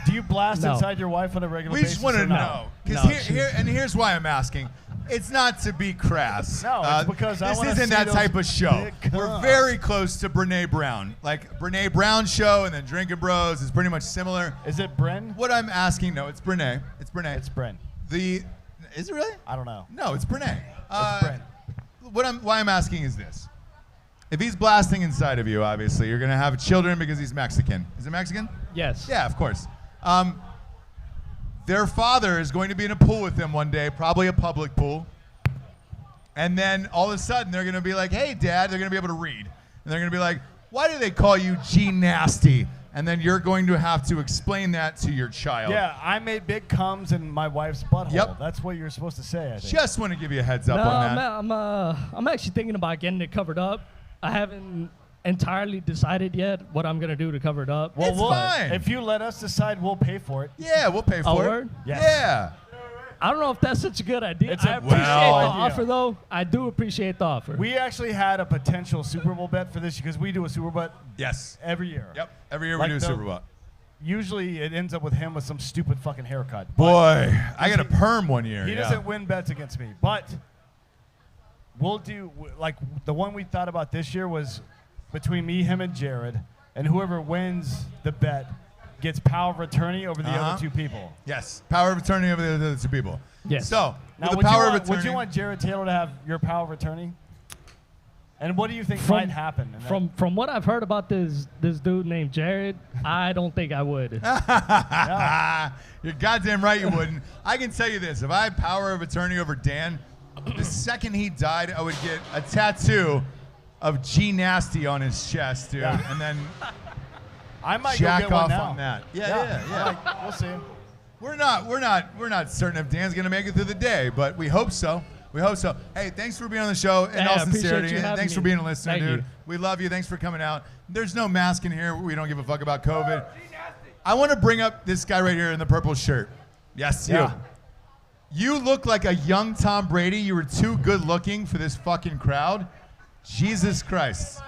do you blast No. inside your wife on a regular We basis? just want to or know. no? Because here's why I'm asking. It's not to be crass. No, it's because I this wanna isn't see that those type of show. big We're cunts. very close to Brene Brown. Like Brene Brown's show and then Drinkin Bros is pretty much similar. Is it Bren? What I'm asking, no, it's Brene. It's Brene. It's Bren. Is it really? I don't know. No, it's Brene. It's Bren. Why I'm asking is this. If he's blasting inside of you, obviously, you're going to have children because he's Mexican. Is it Mexican? Yes. Yeah, of course. Their father is going to be in a pool with them one day, probably a public pool. And then all of a sudden, they're going to be like, hey, Dad, they're going to be able to read. And they're going to be like, why do they call you G Nasty? And then you're going to have to explain that to your child. Yeah, I made big cums in my wife's butthole. Yep. That's what you're supposed to say, I think. Just want to give you a heads up No, on that. I'm actually thinking about getting it covered up. I haven't entirely decided yet what I'm gonna do to cover it up. Well, It's fine. If you let us decide, we'll pay for it. Yeah, we'll pay Oh, for it. word? Yes. Yeah. I don't know if that's such a good idea. It's a I appreciate the idea. offer, though. I do appreciate the offer. We actually had a potential Super Bowl bet for this because we do a Super Bowl bet Yes. every year. Yep. Every year we do a Super Bowl. Usually it ends up with him with some stupid fucking haircut. Boy, I got a perm one year. He yeah. doesn't win bets against me, but we'll do like the one we thought about this year was between me, him, and Jared, and whoever wins the bet gets power of attorney over the other two people. Yes, power of attorney over the other two people. Yes. So, Now, with the power of attorney, would you want Jared Taylor to have your power of attorney? And what do you think might happen? in that? From what I've heard about this dude named Jared, I don't think I would. You're goddamn right you wouldn't. I can tell you this: if I had power of attorney over Dan, the second he died, I would get a tattoo of G Nasty on his chest, dude, and then I might jack go get one off now. on that. Yeah. We'll see. We're not certain if Dan's gonna make it through the day, but we hope so. We hope so. Hey, thanks for being on the show. In all sincerity, thanks for being a listener, Thank dude. you. We love you. Thanks for coming out. There's no mask in here. We don't give a fuck about COVID. I want to bring up this guy right here in the purple shirt. Yes, you. Yeah. You look like a young Tom Brady. You were too good looking for this fucking crowd. Jesus Christ.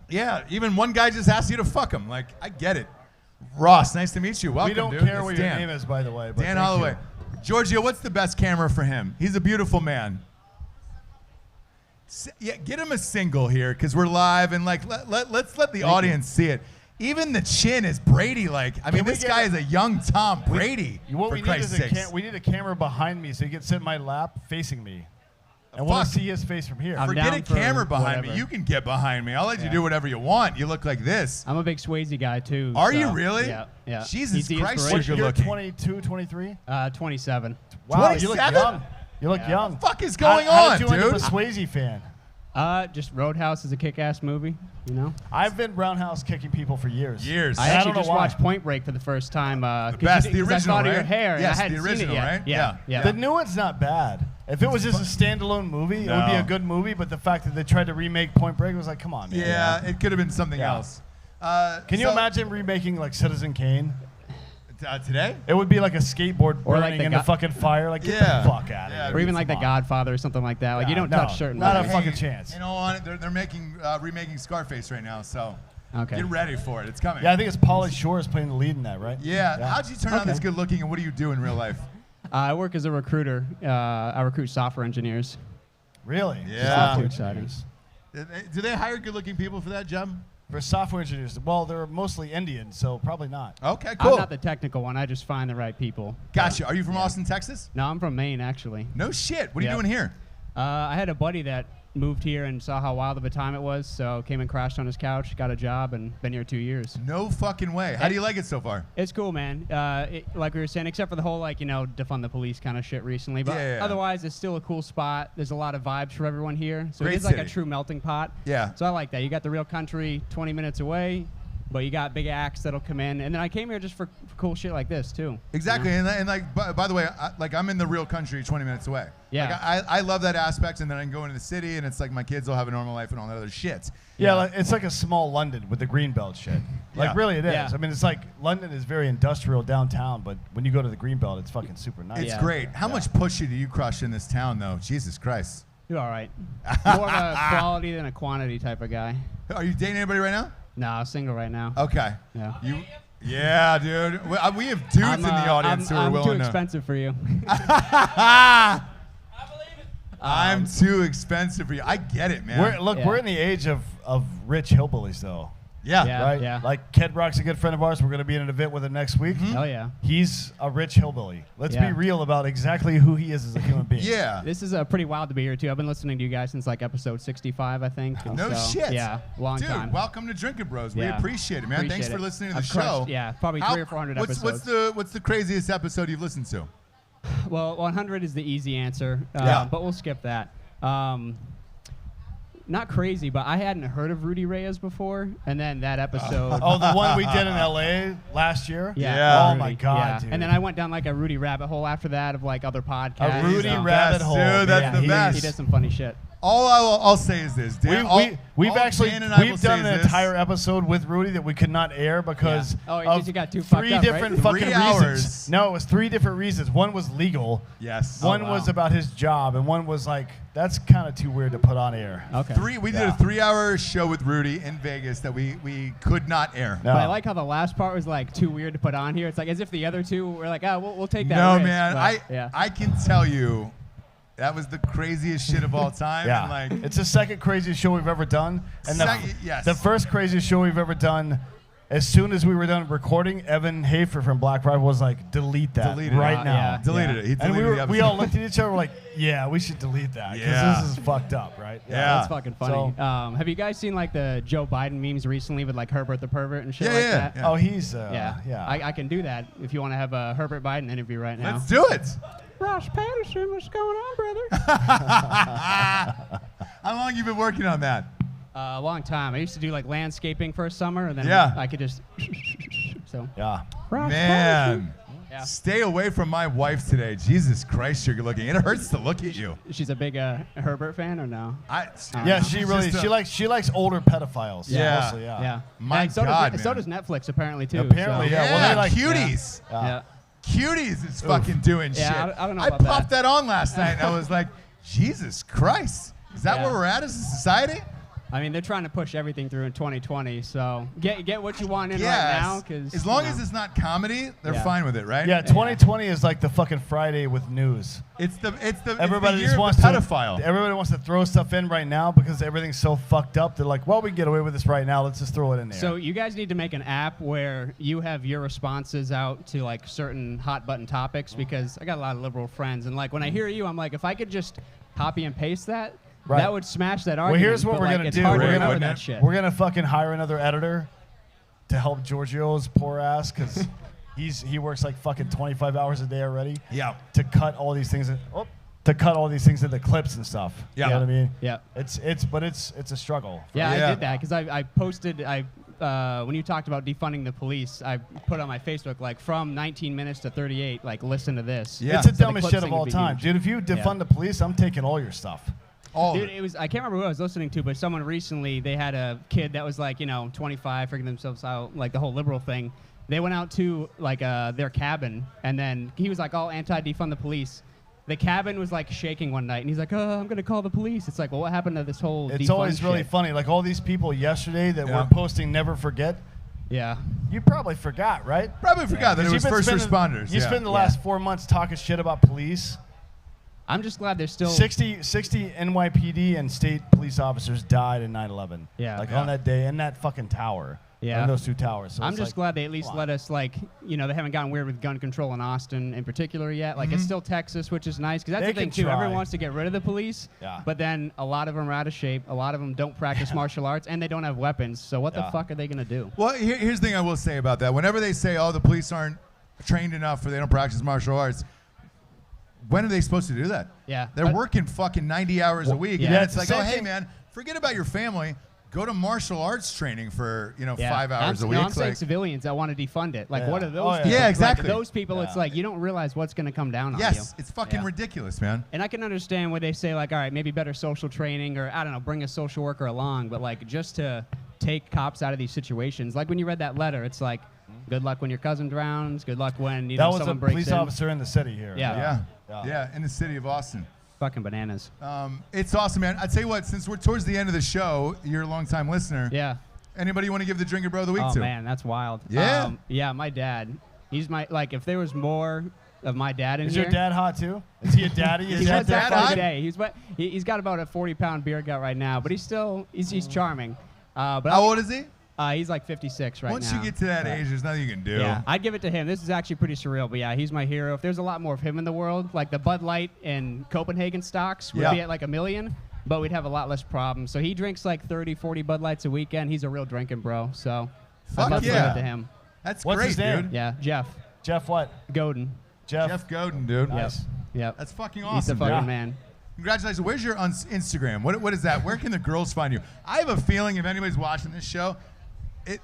Yeah, even one guy just asked you to fuck him. Like, I get it. Ross, nice to meet you. Welcome, We don't dude. care It's what Dan. your name is, by the way. But Dan thank Holloway. you. Giorgio, what's the best camera for him? He's a beautiful man. Yeah, get him a single here because we're live and like let's let the audience see it. Even the chin is Brady-like. I mean, we this get guy a- is a young Tom Brady. What for we need Christ's is sakes. we need a camera behind me so he can sit in my lap facing me. I want to see his face from here. Forget a camera behind me. You can get behind me. I'll let you do whatever you want. You look like this. I'm a big Swayze guy too. Are so, you really? Yeah. Yeah. Jesus He's the Christ, inspiration. you're good You're looking. 22, 23? 27. Wow, you look 27? young. You look young. What the fuck is going How on, did you end up dude? a Swayze fan? Just Roadhouse is a kick-ass movie, you know. I've been roundhouse kicking people for years. I actually just watched Point Break for the first time. The best, the original, I thought right? of your hair. and Yes, I hadn't the seen original, it yet. right? Yeah. Yeah. The new one's not bad. If it was just a standalone movie, it would be a good movie. But the fact that they tried to remake Point Break was like, come on, man. Yeah, it could have been something else. Can you imagine remaking like Citizen Kane? Today? It would be like a skateboard Or burning like the in the go- fucking fire. Like, get Yeah. the fuck out of here. Or even like The Godfather or something like that. Like you don't touch certain. Not a movies. fucking chance. You know, on it, they're making remaking Scarface right now, so Okay. get ready for it. It's coming. Yeah, I think it's Pauly Shore is playing the lead in that, right? Yeah. How'd you turn out this good looking, and what do you do in real life? I work as a recruiter. I recruit software engineers. Really? Yeah. Too exciting. Do they hire good looking people for that job? For software engineers, well, they're mostly Indian, so probably not. Okay, cool. I'm not the technical one. I just find the right people. Gotcha. Are you from Austin, Texas? No, I'm from Maine actually. No shit. What are you Yep. doing here? I had a buddy that moved here and saw how wild of a time it was, so came and crashed on his couch, got a job, and been here 2 years. No fucking way. How do you like it so far? It's cool, man. Like we were saying, except for the whole defund the police kind of shit recently, but Yeah. otherwise it's still a cool spot. There's a lot of vibes for everyone here, so Great it's like a city. true melting pot. Yeah. So I like that. You got the real country 20 minutes away, but you got big acts that'll come in, and then I came here just for cool shit like this too. Exactly, you know? and like by the way, I'm in the real country, 20 minutes away. Yeah. Like, I love that aspect, and then I can go into the city, and it's like my kids will have a normal life and all that other shit. Yeah, like, it's like a small London with the Greenbelt shit. Like, Yeah. really, it is. Yeah. I mean, it's like London is very industrial downtown, but when you go to the Greenbelt, it's fucking super nice. It's great. How much pussy do you crush in this town, though? Jesus Christ. You're all right. More of a quality than a quantity type of guy. Are you dating anybody right now? No, I'm single right now. Okay. Yeah. Yeah, dude. We have dudes in the audience who are willing I'm too to. expensive for you. I'm too expensive for you. I get it, man. We're in the age of rich hillbillies, though. Yeah. Right? Yeah. Like, Ked Rock's a good friend of ours. We're going to be in an event with him next week. Oh, yeah. He's a rich hillbilly. Let's Yeah. be real about exactly who he is as a human being. Yeah. This is pretty wild to be here, too. I've been listening to you guys since, like, episode 65, I think. and No so, shit. Yeah, long Dude, time. welcome to Drinkin Bros. We Yeah. appreciate it, man. Appreciate Thanks for it. listening to the I've show. crushed- yeah, probably 300 or 400 episodes. What's the craziest episode you've listened to? Well, 100 is the easy answer, Yeah. but we'll skip that. Not crazy, but I hadn't heard of Rudy Reyes before, and then that episode. Oh, the one we did in L.A. last year? Yeah. Oh, Rudy, my God, yeah. dude. And then I went down like a Rudy rabbit hole after that of like other podcasts. A Rudy so- rabbit hole. Dude, that's the he best. He did some funny shit. I'll say is this. Dan, We've Dan and I will done say an is this. entire episode with Rudy that we could not air because of you got too fucked three up, different right? fucking 3 reasons. hours. No, it was 3 different reasons. One was legal. Yes. One was about his job, and one was like that's kind of too weird to put on air. Okay. We did a 3-hour show with Rudy in Vegas that we could not air. But I like how the last part was like too weird to put on here. It's like as if the other two were like, oh, we'll take that. No, risk, man. but, I can tell you, that was the craziest shit of all time. Yeah, And like, it's the second craziest show we've ever done, and yes. the first craziest show we've ever done. As soon as we were done recording, Evan Hafer from Black Pride was like, "Delete that Delete it. right now." Yeah. Deleted it. He and deleted the we episode. all looked at each other like, "Yeah, we should delete that because Yeah. this is fucked up, right?" That's fucking funny. So- Have you guys seen like the Joe Biden memes recently with like Herbert the pervert and shit like that? Oh, he's yeah. yeah. I can do that if you want to have a Herbert Biden interview right now. Let's do it. Ross Patterson, what's going on, brother? How long you been working on that? A long time. I used to do like landscaping for a summer, and then Yeah. I could just. So. Yeah. Ross Man. Yeah. Stay away from my wife today. Jesus Christ, you're good looking. It hurts to look at you. She's a big Herbert fan, or no? Yeah, she really she likes older pedophiles. Yeah. Mostly, yeah. Yeah. My And so God, does, so man. does Netflix apparently too. Apparently, so. yeah. Well, they like cuties. Yeah. Cuties is fucking doing Yeah, shit. I don't know I about popped that on last night, and I was like, Jesus Christ. Is that Yeah. where we're at as a society? I mean, they're trying to push everything through in 2020, so get what you want in Yes. right now, because as long as it's not comedy, they're Yeah. fine with it, right? Yeah, 2020 is like the fucking Friday with news. Everybody year just of wants the to pedophile. Everybody wants to throw stuff in right now because everything's so fucked up. They're like, well, we can get away with this right now. Let's just throw it in there. So you guys need to make an app where you have your responses out to like certain hot button topics, because I got a lot of liberal friends, and like when I hear you, I'm like, if I could just copy and paste that, Right. that would smash that Well, argument. here's what but, we're like, gonna it's do. hard to We're remember gonna, that shit. we're gonna fucking hire another editor to help Giorgio's poor ass because he works like fucking 25 hours a day already. Yeah. To cut all these things. Into clips and stuff. Yeah. You know what I mean? Yeah. It's a struggle. Yeah, I did that because I posted when you talked about defunding the police, I put on my Facebook like from 19 minutes to 38, like listen to this. Yeah. It's the So dumbest clip shit thing of all would be time, huge. dude. If you defund the police, I'm taking all your stuff. Dude, it was, I can't remember who I was listening to, but someone recently, they had a kid that was like, 25, figuring themselves out, like the whole liberal thing. They went out to like their cabin, and then he was like all anti-defund the police. The cabin was like shaking one night, and he's like, oh, I'm going to call the police. It's like, well, what happened to this whole It's defund always really shit? funny. Like all these people yesterday that Yeah. were posting Never Forget. Yeah. You probably forgot, right? Probably forgot that it 'Cause was you've been first spending- responders. You yeah. spent the last 4 months talking shit about police. I'm just glad there's still 60 NYPD and state police officers died in 9/11. Yeah. Like Yeah. on that day in that fucking tower. Yeah. On those two towers. So I'm it's just like, glad they at least let us, like, they haven't gotten weird with gun control in Austin in particular yet. Like, it's still Texas, which is nice, because that's They the thing, can too. Everyone try. wants to get rid of the police, Yeah. but then a lot of them are out of shape. A lot of them don't practice martial arts, and they don't have weapons. So what the Yeah. fuck are they going to do? Well, here's the thing I will say about that. Whenever they say, oh, the police aren't trained enough or they don't practice martial arts, when are they supposed to do that? Yeah. They're working fucking 90 hours a week. yeah. And then It's it's the like, oh, same hey, thing- man, forget about your family. Go to martial arts training for, Yeah. 5 hours a I'm, week. no, I'm saying Like, civilians that want to defund it. Like, Yeah. what are those Oh, yeah. people? Yeah, exactly. Like, those people, it's Yeah. like, you don't realize what's going to come down on you. yes, it's fucking Yeah. ridiculous, man. And I can understand where they say, like, all right, maybe better social training, or, I don't know, bring a social worker along, but, like, just to take cops out of these situations. Like, when you read that letter, it's like, good luck when your cousin drowns, good luck when, that was a someone breaks police in. officer in the city here. Yeah. Yeah, in the city of Austin. Fucking bananas. It's awesome, man. I tell you what, since we're towards the end of the show, you're a long-time listener. Yeah. Anybody you want to give the Drinkin Bro of the Week Oh, to? man, that's wild. Yeah. Yeah, my dad. He's my, like, if there was more of my dad in Is here. your dad hot too? Is he a daddy? He's Is not that that hot? today. He's got about a 40-pound beer gut right now, but he's charming. But How old is he? He's like 56 right Once now. you get to that age, there's nothing you can do. Yeah, I'd give it to him. This is actually pretty surreal, but yeah, he's my hero. If there's a lot more of him in the world, like the Bud Light and Copenhagen stocks would Yeah. be at like 1 million, but we'd have a lot less problems. So he drinks like 30, 40 Bud Lights a weekend. He's a real drinking bro. So Fuck I'd love to yeah. give it to him. That's What's great, his name? dude. Yeah, Jeff. Jeff what? Godin. Jeff Godin, dude. Nice. Yep. That's fucking He's awesome, the fucking dude. man. Congratulations. Where's your Instagram? What is that? Where can the girls find you? I have a feeling if anybody's watching this show,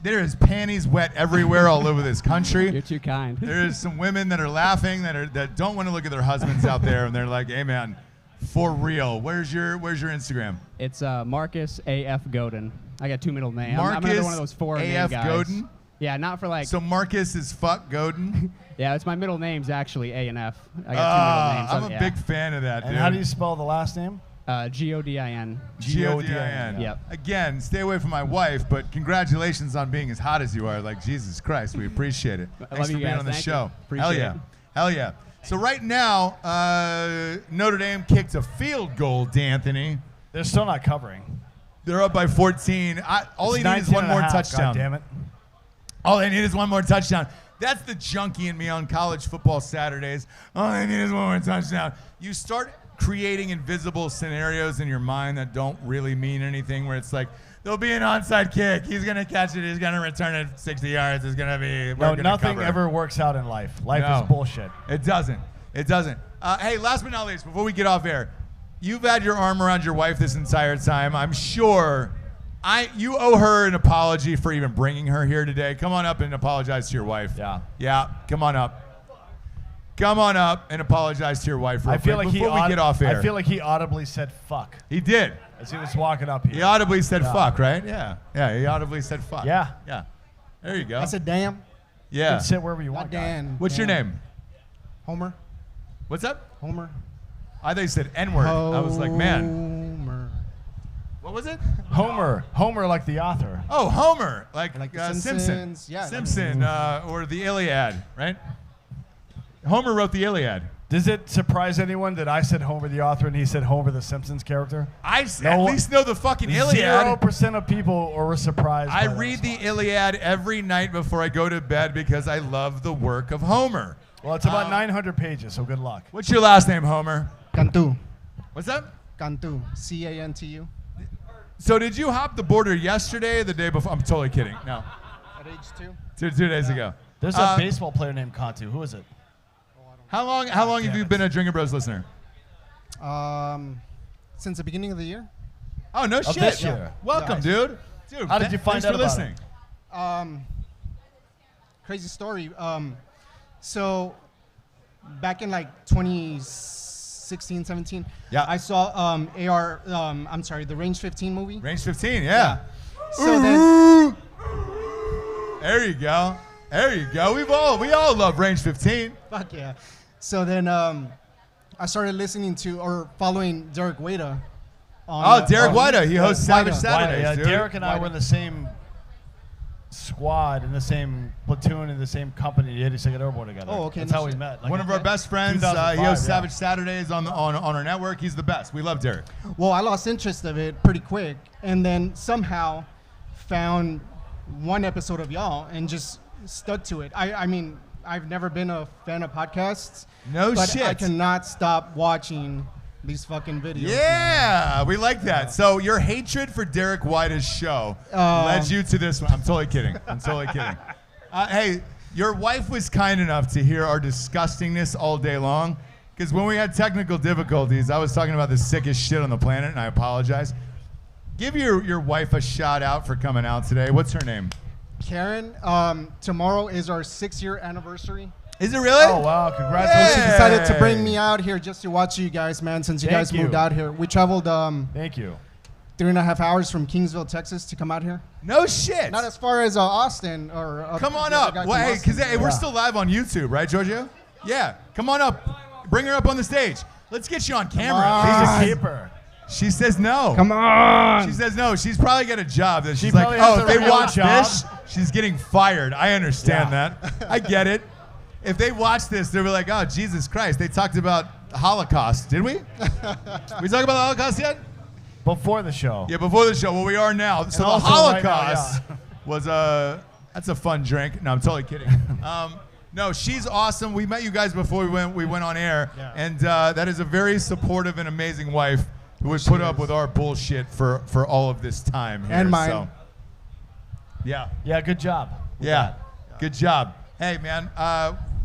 there is panties wet everywhere all over this country. You're too kind. There's some women that are laughing that don't want to look at their husbands out there, and they're like, "Hey, man, For real. Where's your Instagram? It's Marcus A.F. Godin. I got two middle names. I'm Marcus another one of those foreign name A.F. guys. Godin? Yeah, not for like. So Marcus is fuck Godin? Yeah, it's my middle name's actually A and F. I got two middle names. I'm a big fan of that, dude. And how do you spell the last name? Godin. Godin. Yep. Again, stay away from my wife, but congratulations on being as hot as you are. Like, Jesus Christ, we appreciate it. I Thanks love for you being guys. on the Thank show. you. Appreciate Hell yeah. it. Hell yeah. So right now, Notre Dame kicked a field goal, D'Anthony. They're still not covering. They're up by 14. All they need is one more touchdown. God damn it. All they need is one more touchdown. That's the junkie in me on college football Saturdays. All they need is one more touchdown. You start creating invisible scenarios in your mind that don't really mean anything, where it's like, there'll be an onside kick. He's going to catch it. He's going to return it 60 yards. It's going to be, No, nothing ever works out in life. Life is bullshit. It doesn't. It doesn't. Hey, last but not least, before we get off air, you've had your arm around your wife this entire time. I'm sure you owe her an apology for even bringing her here today. Come on up and apologize to your wife. Yeah. Yeah, come on up. Come on up and apologize to your wife real I feel quick like before we get off air. I feel like he audibly said fuck. He did. As he was walking up here. He audibly said Yeah. fuck, right? Yeah. Yeah, he audibly said fuck. Yeah. Yeah. There you go. I said damn. Yeah. You can sit wherever you want. Dan. What's your name? Homer. What's up? Homer. I thought you said N-word. I was like, man. Homer. What was it? Homer. Homer like the author. Oh, Homer. Like the Simpson. Simpsons, yeah. Simpson or the Iliad, right? Homer wrote the Iliad. Does it surprise anyone that I said Homer the author and he said Homer the Simpsons character? At least know the fucking Iliad. 0% of people were surprised. I read the Iliad every night before I go to bed because I love the work of Homer. Well, it's about 900 pages, so good luck. What's your last name, Homer? Cantu. What's that? Cantu. C-A-N-T-U. So did you hop the border yesterday or the day before? I'm totally kidding. No. At age 2 days ago. There's a baseball player named Cantu. Who is it? How long have you been a Drinkin Bros listener? Since the beginning of the year. Oh, no Of shit. this year. Welcome, Nice. dude. Dude, How did you find thanks out for about listening. Crazy story. So back in like 2016, 17, Yeah. I saw the Range 15 movie. Range 15, yeah. So then, There you go. There you go. We all love Range 15. fuck yeah. So then I started listening to or following Derek Wada. Oh, Derek Wada. He hosts Savage Saturdays, Yeah, dude. Derek and I were in the same squad, in the same platoon, in the same company, 82nd Airborne together. Oh, okay, That's no how we shit. met. Like, One of our best friends. He 2005, hosts yeah. Savage Saturdays on our network. He's the best. We love Derek. Well, I lost interest of it pretty quick, and then somehow found one episode of y'all and just stuck to it. I mean, I've never been a fan of podcasts. No but shit. I cannot stop watching these fucking videos. Yeah, we like that. So your hatred for Derek White's show led you to this one. I'm totally kidding. I'm totally kidding. Hey, your wife was kind enough to hear our disgustingness all day long, because when we had technical difficulties, I was talking about the sickest shit on the planet, and I apologize. Give your wife a shout out for coming out today. What's her name? Karen, tomorrow is our 6-year anniversary. Is it really? Oh, wow. Congratulations. So she decided to bring me out here just to watch you guys, man, since you Thank guys you. moved out here. We traveled Thank you. 3.5 hours from Kingsville, Texas to come out here. No shit. Not as far as Austin or... Come on the other up. guy from Well, hey, Austin. because we're still live on YouTube, right, Giorgio? Yeah. Come on up. Bring her up on the stage. Let's get you on camera. She's a keeper. She says no. Come on. She says no. She's probably got a job that she's probably like, has oh, a if they real watch job. this, she's getting fired. I understand that. I get it. If they watch this, they'll be like, oh, Jesus Christ. They talked about the Holocaust. Did we? We talk about the Holocaust yet? Before the show. Yeah, before the show. Well, we are now. So the also right now, Holocaust was that's a fun drink. No, I'm totally kidding. No, she's awesome. We met you guys before we went on air, and that is a very supportive and amazing wife who would put up with our bullshit for all of this time here. And mine. So, yeah. Yeah, good job. Yeah, good job. Hey, man,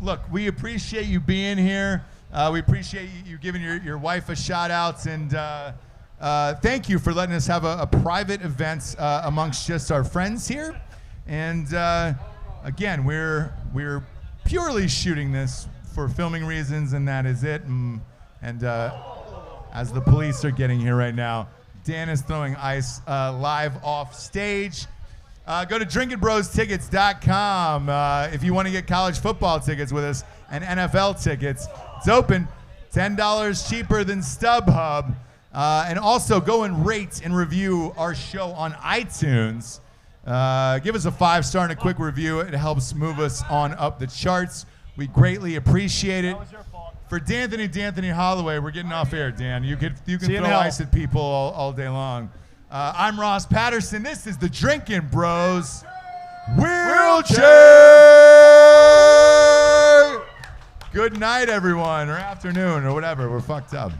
look, we appreciate you being here. We appreciate you giving your wife a shout out, and thank you for letting us have a private event amongst just our friends here. And again, we're purely shooting this for filming reasons, and that is it. And as the police are getting here right now. Dan is throwing ice live off stage. Go to drinkinbrostickets.com if you want to get college football tickets with us and NFL tickets. It's open, $10 cheaper than StubHub. And also go and rate and review our show on iTunes. Give us a 5-star and a quick review. It helps move us on up the charts. We greatly appreciate it. For D'Anthony Holloway, we're getting off air, Dan. You can throw ice at people all day long. I'm Ross Patterson. This is the Drinkin Bros Wheelchair. Good night, everyone, or afternoon, or whatever. We're fucked up.